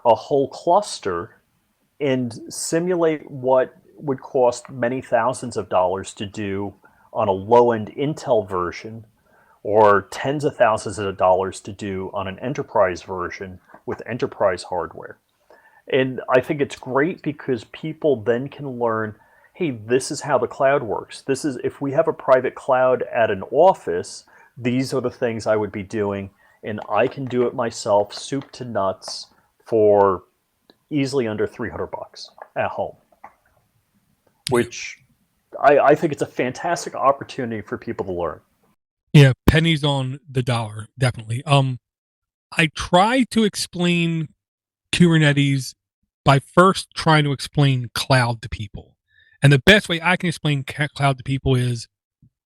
a whole cluster and simulate what would cost many thousands of dollars to do on a low-end Intel version, or tens of thousands of dollars to do on an enterprise version with enterprise hardware. And I think it's great because people then can learn, hey, this is how the cloud works. This is, if we have a private cloud at an office, these are the things I would be doing, and I can do it myself, soup to nuts, for easily under 300 bucks at home. Which I think it's a fantastic opportunity for people to learn. Yeah, pennies on the dollar, definitely. I try to explain Kubernetes by first trying to explain cloud to people. And the best way I can explain cloud to people is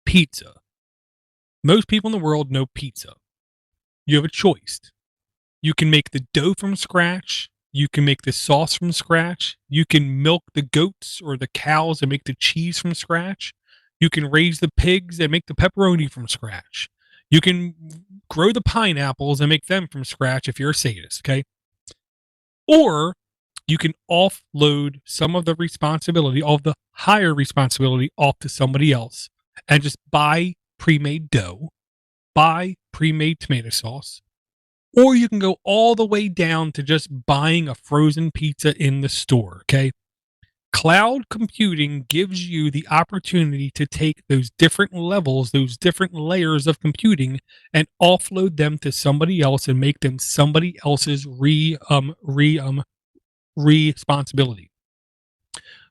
pizza. Most people in the world know pizza. You have a choice. You can make the dough from scratch. You can make the sauce from scratch. You can milk the goats or the cows and make the cheese from scratch. You can raise the pigs and make the pepperoni from scratch. You can grow the pineapples and make them from scratch if you're a sadist, okay? Or you can offload some of the responsibility, all of the higher responsibility, off to somebody else and just buy pre-made dough, buy pre-made tomato sauce, or you can go all the way down to just buying a frozen pizza in the store, okay? Cloud computing gives you the opportunity to take those different levels, those different layers of computing, and offload them to somebody else and make them somebody else's responsibility.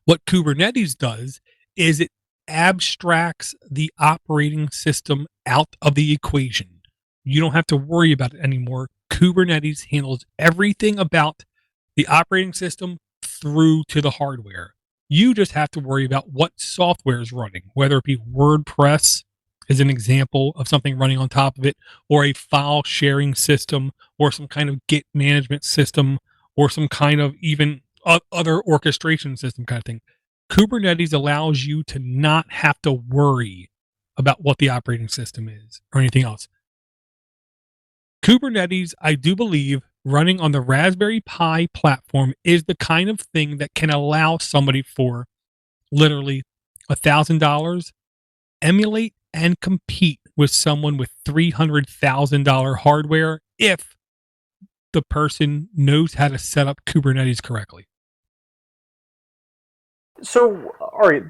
What Kubernetes does is it abstracts the operating system out of the equation. You don't have to worry about it anymore. Kubernetes handles everything about the operating system through to the hardware. You just have to worry about what software is running, whether it be WordPress is an example of something running on top of it, or a file sharing system, or some kind of Git management system, or some kind of even other orchestration system kind of thing. Kubernetes allows you to not have to worry about what the operating system is or anything else. Kubernetes, I do believe, running on the Raspberry Pi platform is the kind of thing that can allow somebody for literally $1,000 emulate and compete with someone with $300,000 hardware if the person knows how to set up Kubernetes correctly. So, all right,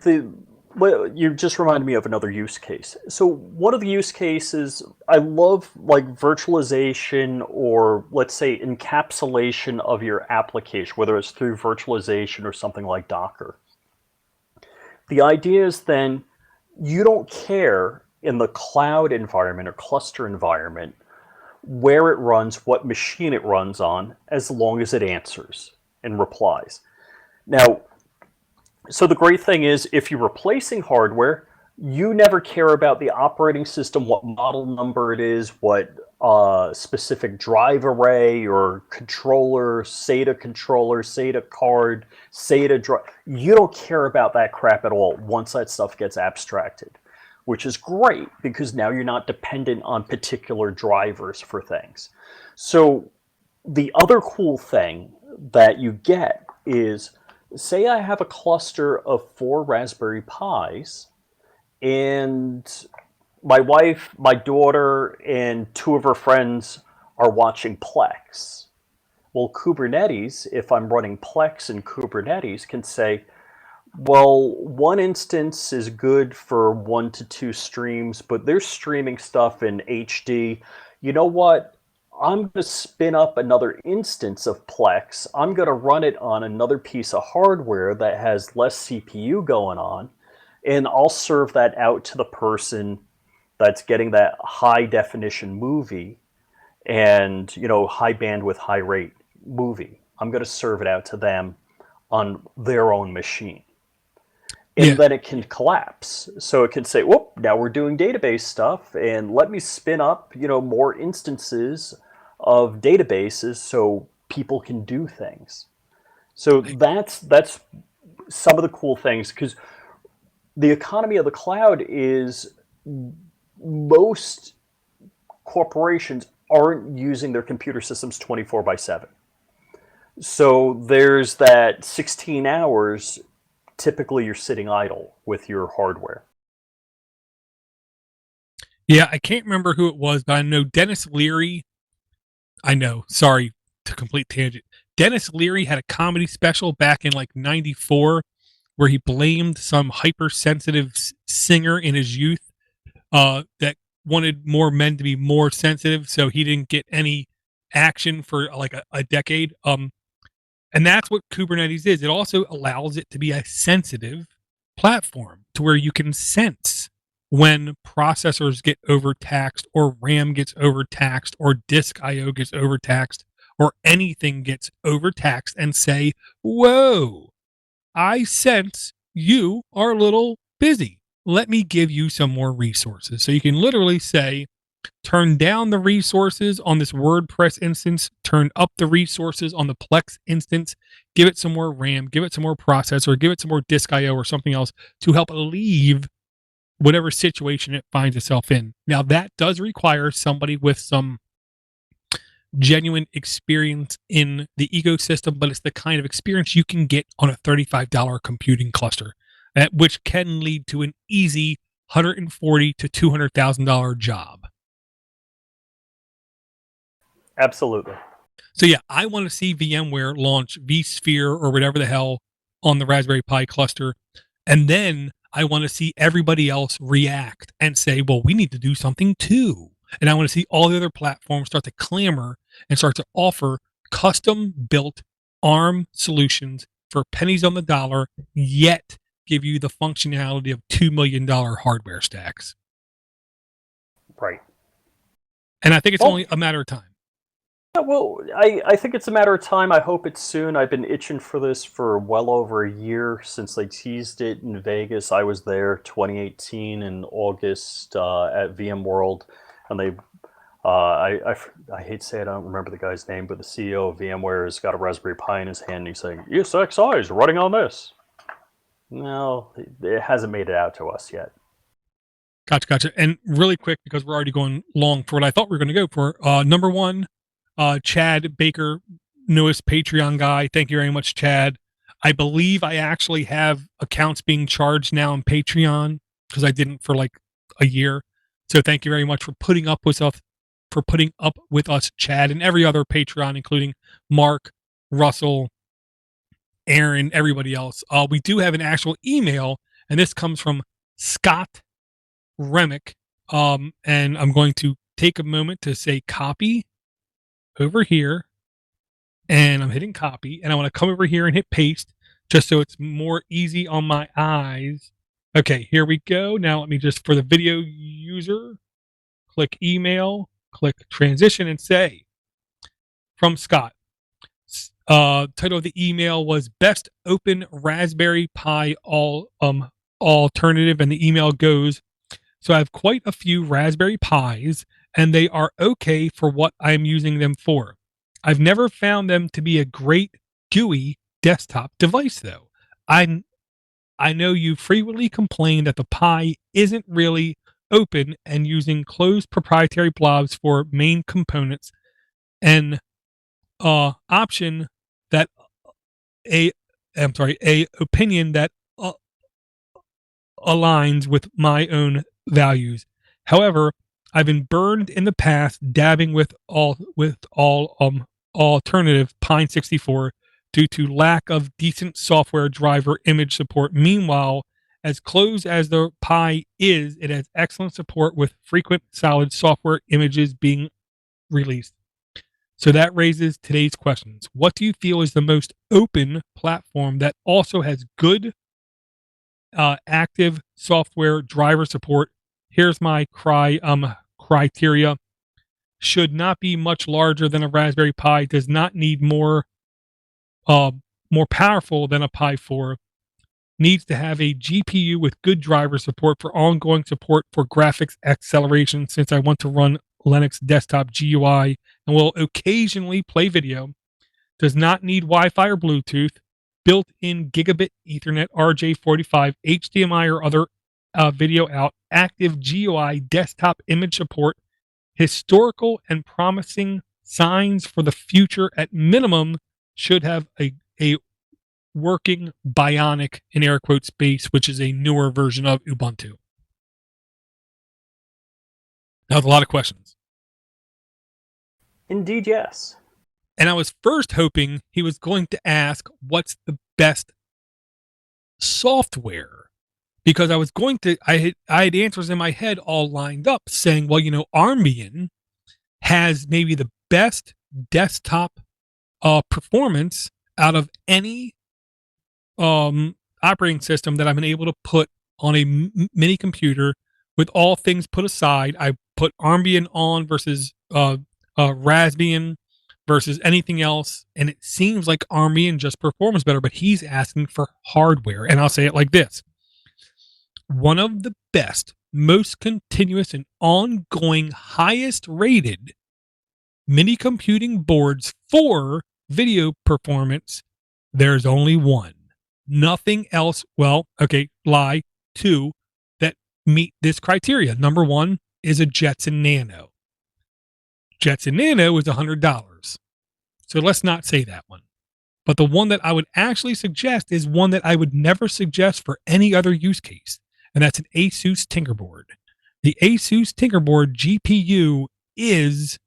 well, you just reminded me of another use case. So one of the use cases, I love like virtualization or let's say encapsulation of your application, whether it's through virtualization or something like Docker. The idea is then you don't care in the cloud environment or cluster environment where it runs, what machine it runs on, as long as it answers and replies. Now, so the great thing is if you're replacing hardware, you never care about the operating system, what model number it is, what specific drive array or controller, SATA card, SATA drive. You don't care about that crap at all once that stuff gets abstracted, which is great because now you're not dependent on particular drivers for things. So the other cool thing that you get is, say I have a cluster of 4 Raspberry Pis, and my wife, my daughter, and 2 of her friends are watching Plex. Well, Kubernetes, if I'm running Plex in Kubernetes, can say, well, one instance is good for 1 to 2 streams, but they're streaming stuff in HD. You know what? I'm going to spin up another instance of Plex. I'm going to run it on another piece of hardware that has less CPU going on, and I'll serve that out to the person that's getting that high definition movie and, you know, high bandwidth, high rate movie. I'm going to serve it out to them on their own machine. And then it can collapse. So it can say, whoop, now we're doing database stuff, and let me spin up, you know, more instances of databases so people can do things. So that's some of the cool things, because the economy of the cloud is most corporations aren't using their computer systems 24/7. So there's that 16 hours typically you're sitting idle with your hardware. Yeah, I can't remember who it was, but I know Dennis Leary. I know, sorry to complete tangent. Dennis Leary had a comedy special back in like 94 where he blamed some hypersensitive singer in his youth that wanted more men to be more sensitive, so he didn't get any action for like a decade. And that's what Kubernetes is. It also allows it to be a sensitive platform to where you can sense when processors get overtaxed or RAM gets overtaxed or disk IO gets overtaxed or anything gets overtaxed and say, whoa, I sense you are a little busy. Let me give you some more resources. So you can literally say, turn down the resources on this WordPress instance, turn up the resources on the Plex instance, give it some more RAM, give it some more processor, give it some more disk IO or something else to help alleviate whatever situation it finds itself in. Now, that does require somebody with some genuine experience in the ecosystem, but it's the kind of experience you can get on a $35 computing cluster, which can lead to an easy $140,000 to $200,000 job. Absolutely. So yeah, I want to see VMware launch vSphere or whatever the hell on the Raspberry Pi cluster. And then I want to see everybody else react and say, well, we need to do something too. And I want to see all the other platforms start to clamor and start to offer custom built ARM solutions for pennies on the dollar, yet give you the functionality of $2 million hardware stacks. Right. And I think it's only a matter of time. Yeah, well, I think it's a matter of time. I hope it's soon. I've been itching for this for well over a year since they teased it in Vegas. I was there 2018 in August at VMworld, and they I hate to say it, I don't remember the guy's name, but the CEO of VMware has got a Raspberry Pi in his hand and he's saying, ESXi is running on this. No, it hasn't made it out to us yet. Gotcha. And really quick, because we're already going long for what I thought we were going to go for. Number one, Chad Baker, newest Patreon guy. Thank you very much, Chad. I believe I actually have accounts being charged now on Patreon because I didn't for like a year. So thank you very much for putting up with us, Chad, and every other Patreon, including Mark, Russell, Aaron, everybody else. We do have an actual email, and this comes from Scott Remick. And I'm going to take a moment to say copy over here, and I'm hitting copy, and I want to come over here and hit paste just so it's more easy on my eyes. Okay, here we go. Now let me just, for the video user, click email, click transition, and say from Scott. Title of the email was Best Open Raspberry Pi Alternative, and the email goes, so I have quite a few Raspberry Pis, and they are okay for what I'm using them for. I've never found them to be a great GUI desktop device, though. I know you frequently complain that the Pi isn't really open and using closed proprietary blobs for main components, an option that a opinion that aligns with my own values. However, I've been burned in the past dabbing with alternative Pine 64 due to lack of decent software driver image support. Meanwhile, as close as the Pi is, it has excellent support with frequent solid software images being released. So that raises today's questions. What do you feel is the most open platform that also has good active software driver support? Here's my criteria. Should not be much larger than a Raspberry Pi. Does not need more powerful than a Pi 4. Needs to have a GPU with good driver support for ongoing support for graphics acceleration, since I want to run Linux desktop GUI and will occasionally play video. Does not need Wi-Fi or Bluetooth. Built-in gigabit Ethernet, RJ45, HDMI or other video out. Active GUI desktop image support. Historical and promising signs for the future. At minimum, should have a working Bionic, in air quotes, base, which is a newer version of Ubuntu. That was a lot of questions. Indeed, yes. And I was first hoping he was going to ask what's the best software, because I was going to, I had answers in my head all lined up saying, well, Armbian has maybe the best desktop performance out of any operating system that I've been able to put on a mini computer. With all things put aside, I put Armbian on versus Raspbian versus anything else, and it seems like Armbian just performs better, but he's asking for hardware. And I'll say it like this. One of the best, most continuous and ongoing, highest rated mini computing boards for video performance, there's only one. Nothing else, lie, two, that meet this criteria. Number one is a Jetson Nano. Jetson Nano is $100. So let's not say that one. But the one that I would actually suggest is one that I would never suggest for any other use case, and that's an Asus Tinkerboard. The Asus Tinkerboard GPU is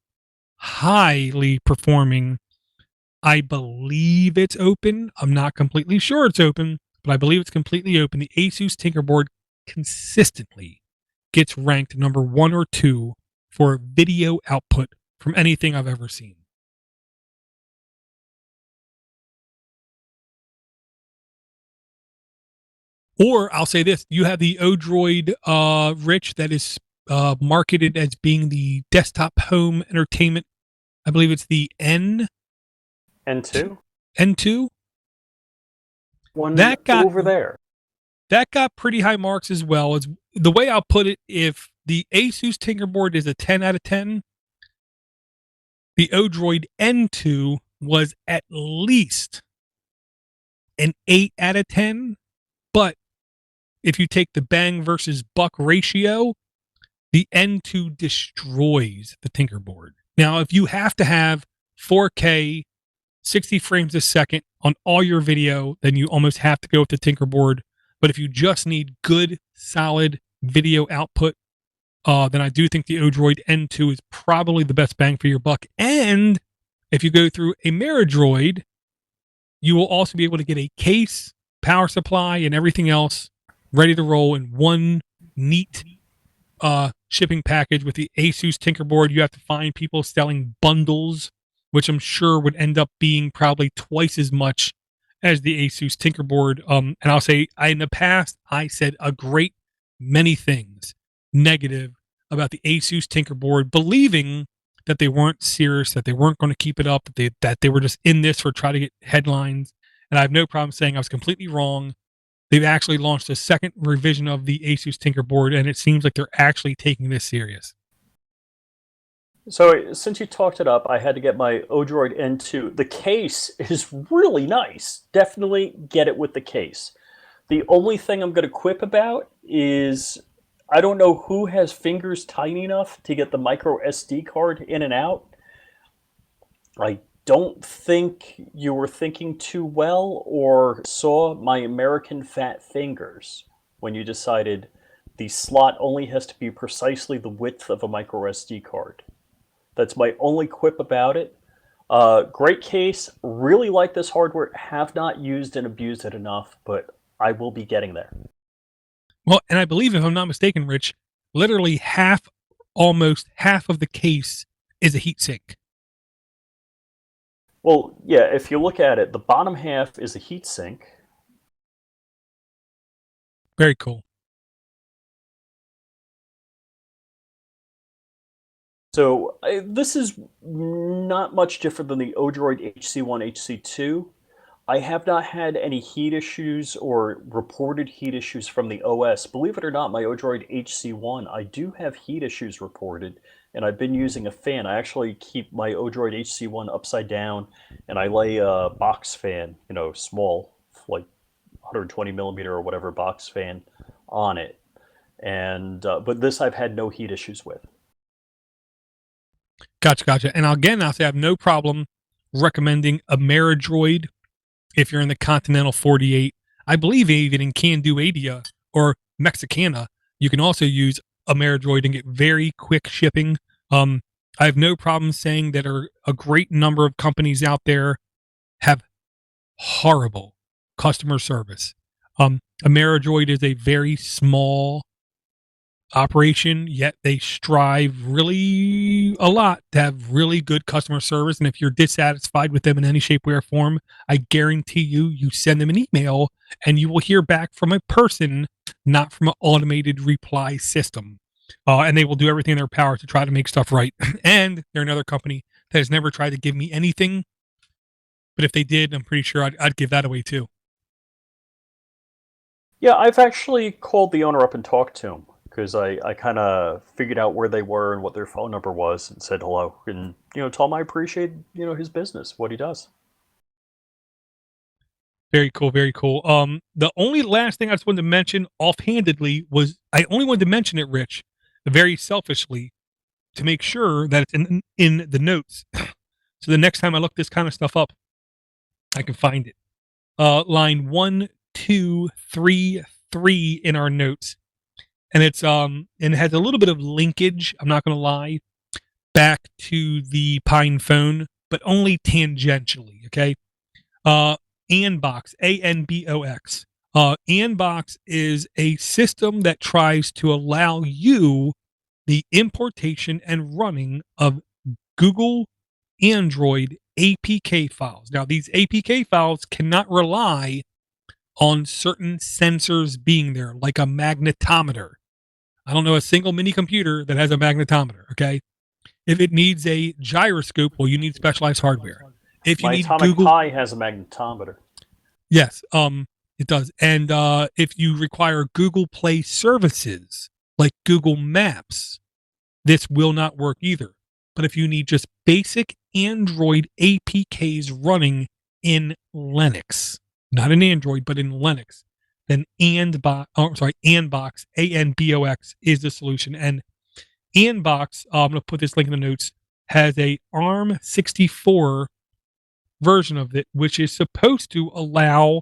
highly performing. I believe it's open. I'm not completely sure it's open, but I believe it's completely open. The Asus Tinkerboard consistently gets ranked number 1 or 2 for video output from anything I've ever seen. Or I'll say this, you have the o-droid Rich that is marketed as being the desktop home entertainment I believe it's the N2? N2. One That got over there. that got pretty high marks as well. As the way I'll put it, if the Asus Tinkerboard is a 10 out of 10, the o-droid N2 was at least an 8 out of 10. But if you take the bang versus buck ratio, the N2 destroys the Tinkerboard. Now, if you have to have 4K, 60 frames a second on all your video, then you almost have to go with the Tinkerboard. But if you just need good, solid video output, then I do think the o-droid N2 is probably the best bang for your buck. And if you go through a Maridroid, you will also be able to get a case, power supply, and everything else ready to roll in one neat shipping package. With the Asus Tinkerboard, you have to find people selling bundles, which I'm sure would end up being probably twice as much as the Asus Tinkerboard. And I'll say, in the past, I said a great many things negative about the Asus Tinkerboard, believing that they weren't serious, that they weren't going to keep it up, that they were just in this for try to get headlines. And I have no problem saying I was completely wrong. They've actually launched a second revision of the Asus Tinkerboard, and it seems like they're actually taking this serious. So since you talked it up, I had to get my o-droid N2. The case is really nice. Definitely get it with the case. The only thing I'm going to quip about is I don't know who has fingers tiny enough to get the micro SD card in and out. I don't think you were thinking too well or saw my American fat fingers when you decided the slot only has to be precisely the width of a micro SD card. That's my only quip about it. Great case. Really like this hardware. Have not used and abused it enough, but I will be getting there. Well, and I believe, if I'm not mistaken, Rich, literally almost half of the case is a heatsink. Well, yeah, if you look at it, the bottom half is a heatsink. Very cool. So this is not much different than the o-droid HC1, HC2. I have not had any heat issues or reported heat issues from the OS. Believe it or not, my o-droid HC1, I do have heat issues reported, and I've been using a fan. I actually keep my o-droid HC1 upside down, and I lay a box fan, small, like 120 millimeter or whatever box fan on it. And but this I've had no heat issues with. Gotcha. And again, I'll say I have no problem recommending a Maridroid if you're in the continental 48. I believe even in Canduadia or Mexicana, you can also use a Maridroid and get very quick shipping. I have no problem saying that a great number of companies out there have horrible customer service. A Maridroid is a very small operation, yet they strive really a lot to have really good customer service. And if you're dissatisfied with them in any shape, way, or form, I guarantee you send them an email and you will hear back from a person, not from an automated reply system. And they will do everything in their power to try to make stuff right. And they're another company that has never tried to give me anything. But if they did, I'm pretty sure I'd give that away too. Yeah, I've actually called the owner up and talked to him, because I kind of figured out where they were and what their phone number was and said hello. And, told him I appreciate, his business, what he does. Very cool. The only last thing I just wanted to mention offhandedly was I only wanted to mention it, Rich, very selfishly, to make sure that it's in the notes. So the next time I look this kind of stuff up, I can find it. Line 1, 2, 3, 3 in our notes. And it has a little bit of linkage, I'm not going to lie, back to the Pine phone, but only tangentially, okay? Anbox, Anbox. Anbox is a system that tries to allow you the importation and running of Google Android APK files. Now, these APK files cannot rely on certain sensors being there, like a magnetometer. I don't know a single mini computer that has a magnetometer, okay? If it needs a gyroscope, well, you need specialized hardware. If you My need Atomic Google, Pi has a magnetometer. yes, it does. And if you require Google Play services like Google Maps, this will not work either. But if you need just basic Android APKs running in Linux, not in Android, but in Linux, then Anbox, ANBOX is the solution. And Anbox, I'm going to put this link in the notes, has a ARM64 version of it, which is supposed to allow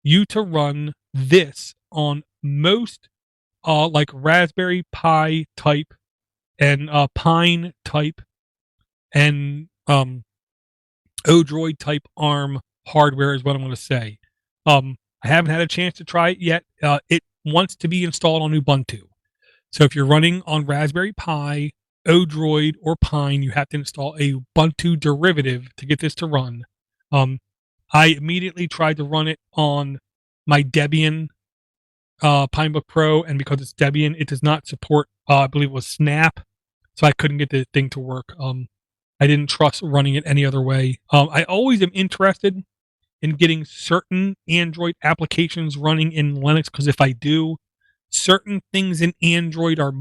you to run this on most like Raspberry Pi type and Pine type and o-droid type ARM hardware is what I'm going to say. I haven't had a chance to try it yet. It wants to be installed on Ubuntu. So if you're running on Raspberry Pi, o-droid, or Pine, you have to install a Ubuntu derivative to get this to run. I immediately tried to run it on my Debian Pinebook Pro, and because it's Debian, it does not support, I believe it was Snap, so I couldn't get the thing to work. I didn't trust running it any other way. I always am interested in getting certain Android applications running in Linux, because if I do, certain things in Android are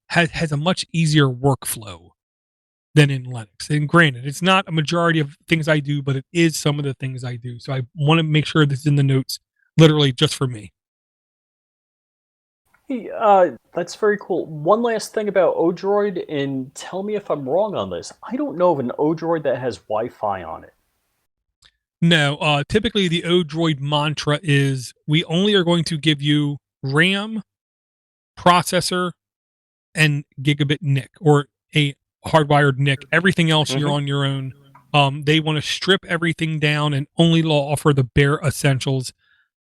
has a much easier workflow than in Linux. And granted, it's not a majority of things I do, but it is some of the things I do. So I want to make sure this is in the notes, literally just for me. Hey, that's very cool. One last thing about o-droid, and tell me if I'm wrong on this. I don't know of an o-droid that has Wi-Fi on it. No, typically the o-droid mantra is we only are going to give you RAM, processor, and gigabit NIC, or a hardwired NIC. Everything else you're on your own. They want to strip everything down and only offer the bare essentials.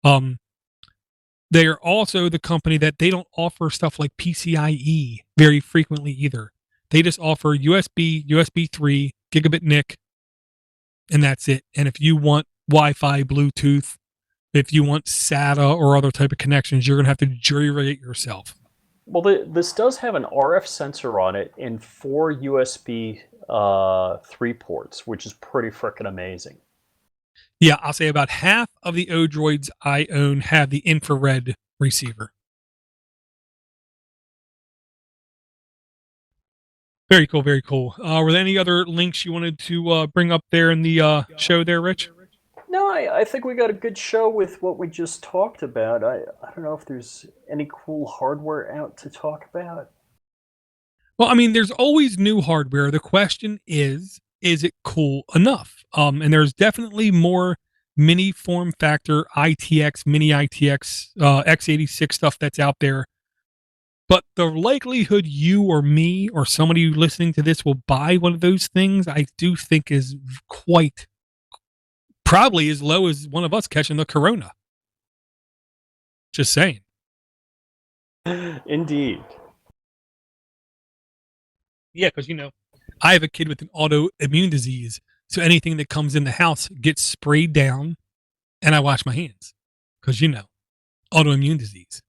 They are also the company that they don't offer stuff like PCIe very frequently either. They just offer USB, USB 3, gigabit NIC, and that's it. And if you want Wi-Fi, Bluetooth, if you want SATA or other type of connections, you're going to have to jury-rig it yourself. Well, this does have an RF sensor on it and 4 USB 3 ports, which is pretty freaking amazing. Yeah, I'll say about half of the o-droids I own have the infrared receiver. Very cool, very cool. Were there any other links you wanted to bring up there in the show there, Rich? No, I think we got a good show with what we just talked about. I don't know if there's any cool hardware out to talk about. Well, I mean, therethere's always new hardware. The question is it cool enough? And there's definitely more mini form factor ITX, mini ITX, x86 stuff that's out there. But the likelihood you or me or somebody listening to this will buy one of those things, I do think is quite probably as low as one of us catching the corona. Just saying. Indeed. Yeah, because, I have a kid with an autoimmune disease. So anything that comes in the house gets sprayed down, and I wash my hands. Because, autoimmune disease.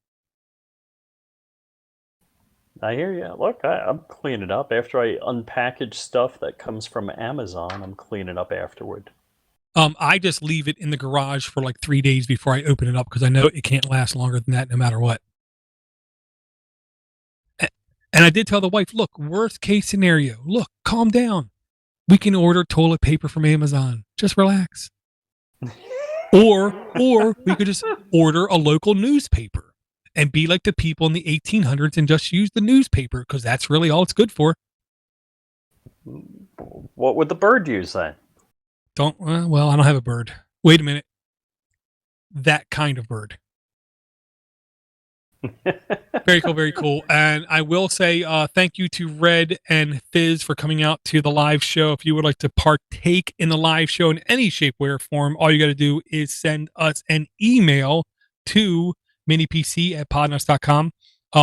I hear you. Look, I'm cleaning up. After I unpackage stuff that comes from Amazon, I'm cleaning up afterward. I just leave it in the garage for like 3 days before I open it up because I know it can't last longer than that no matter what. And I did tell the wife, look, worst case scenario, look, calm down. We can order toilet paper from Amazon. Just relax. or we could just order a local newspaper and be like the people in the 1800s and just use the newspaper because that's really all it's good for. What would the bird use then? Well, I don't have a bird. Wait a minute. That kind of bird. Very cool, very cool. And I will say thank you to Red and Fizz for coming out to the live show. If you would like to partake in the live show in any shape, way, or form, all you got to do is send us an email to minipc@podnutz.com.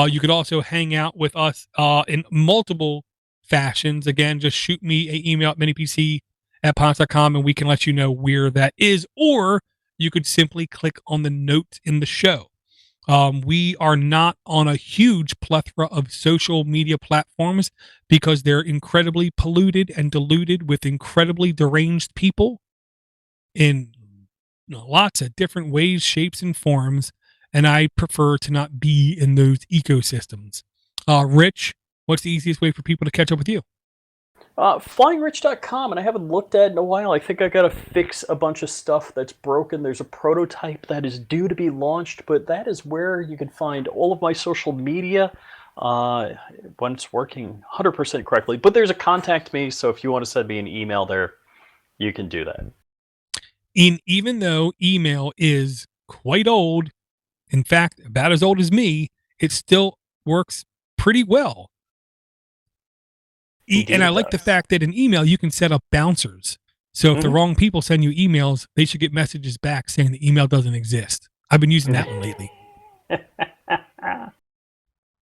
You could also hang out with us in multiple fashions. Again, just shoot me an email at minipc@podnutz.com and we can let you know where that is. Or you could simply click on the notes in the show. We are not on a huge plethora of social media platforms because they're incredibly polluted and diluted with incredibly deranged people in lots of different ways, shapes, and forms. And I prefer to not be in those ecosystems. Rich, what's the easiest way for people to catch up with you? FlyingRich.com, and I haven't looked at it in a while. I think I gotta fix a bunch of stuff that's broken. There's a prototype that is due to be launched, but that is where you can find all of my social media when it's working 100% correctly. But there's a contact me, so if you want to send me an email there, you can do that. Even though email is quite old, in fact, about as old as me, it still works pretty well. And I like the fact that in email you can set up bouncers. So if the wrong people send you emails, they should get messages back saying the email doesn't exist. I've been using that one lately.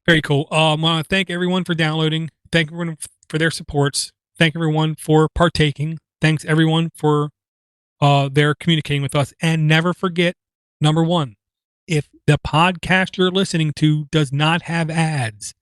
Very cool. I want to thank everyone for downloading. Thank everyone for their supports. Thank everyone for partaking. Thanks everyone for their communicating with us. And never forget, number one, if the podcast you're listening to does not have ads,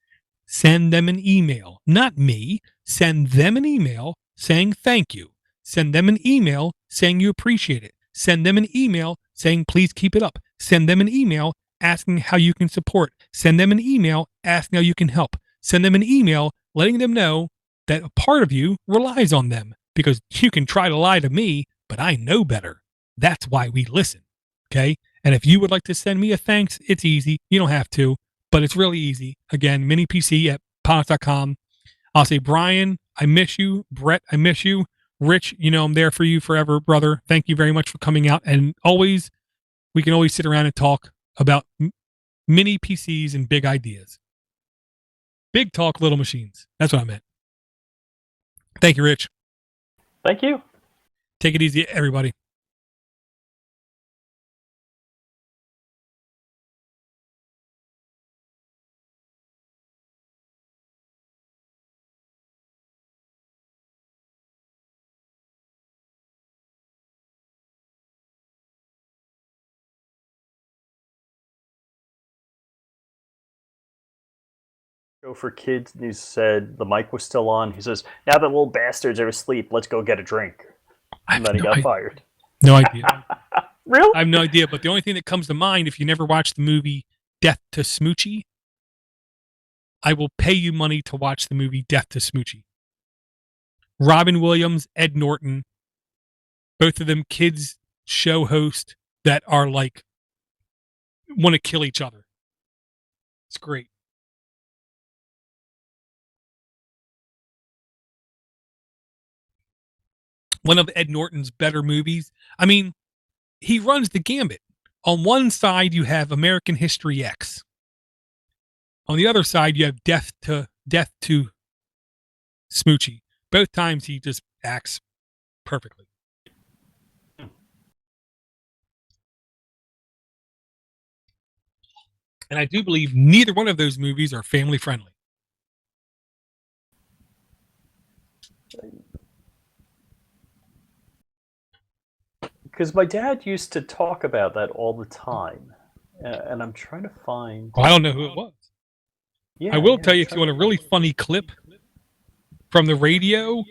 send them an email. Not me. Send them an email saying thank you. Send them an email saying you appreciate it. Send them an email saying please keep it up. Send them an email asking how you can support. Send them an email asking how you can help. Send them an email letting them know that a part of you relies on them, because you can try to lie to me, but I know better. That's why we listen. Okay? And if you would like to send me a thanks, it's easy. You don't have to, but it's really easy. Again, minipc@podnutz.com. I'll say, Brian, I miss you. Brett, I miss you. Rich, I'm there for you forever, brother. Thank you very much for coming out. And we can always sit around and talk about mini PCs and big ideas. Big talk, little machines. That's what I meant. Thank you, Rich. Thank you. Take it easy, everybody. For kids, and he said the mic was still on. He says, "Now that little bastards are asleep, let's go get a drink." And then he got fired. No idea. Really? I have no idea. But the only thing that comes to mind, if you never watched the movie Death to Smoochie, I will pay you money to watch the movie Death to Smoochie. Robin Williams, Ed Norton, both of them kids show hosts that are like want to kill each other. It's great. One of Ed Norton's better movies. I mean, he runs the gambit. On one side, you have American History X. On the other side, you have Death to Smoochie. Both times he just acts perfectly. And I do believe neither one of those movies are family friendly. Because my dad used to talk about that all the time, and I'm trying to find. Well, I don't know who it was. Yeah, I will tell you, if you want a really funny clip from the radio,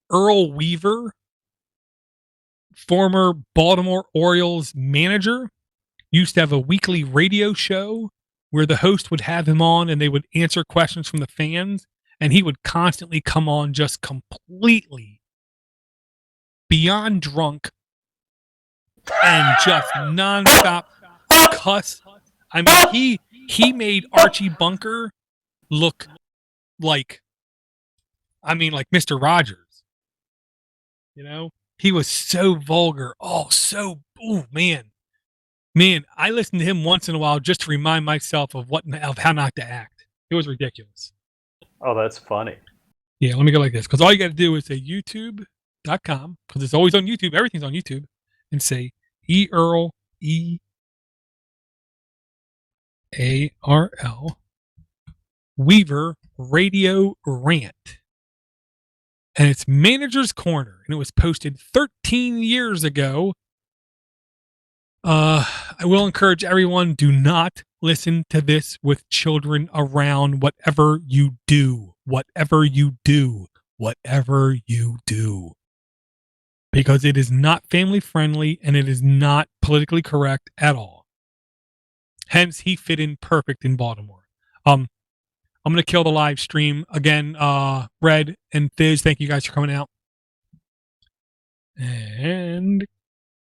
Earl Weaver, former Baltimore Orioles manager, used to have a weekly radio show where the host would have him on and they would answer questions from the fans, and he would constantly come on just completely beyond drunk and just nonstop cuss. I mean, he made Archie Bunker look like Mr. Rogers. He was so vulgar. Oh, man. Man, I listen to him once in a while just to remind myself of how not to act. It was ridiculous. Oh, that's funny. Yeah, let me go like this, because all you got to do is say youtube.com, because it's always on YouTube. Everything's on YouTube, and say Earl EARL Weaver Radio Rant, and it's Manager's Corner, and it was posted 13 years ago I will encourage everyone, do not listen to this with children around. Whatever you do, because it is not family friendly and it is not politically correct at all. Hence, he fit in perfect in Baltimore. I'm gonna kill the live stream again. Red and Fizz, thank you guys for coming out. And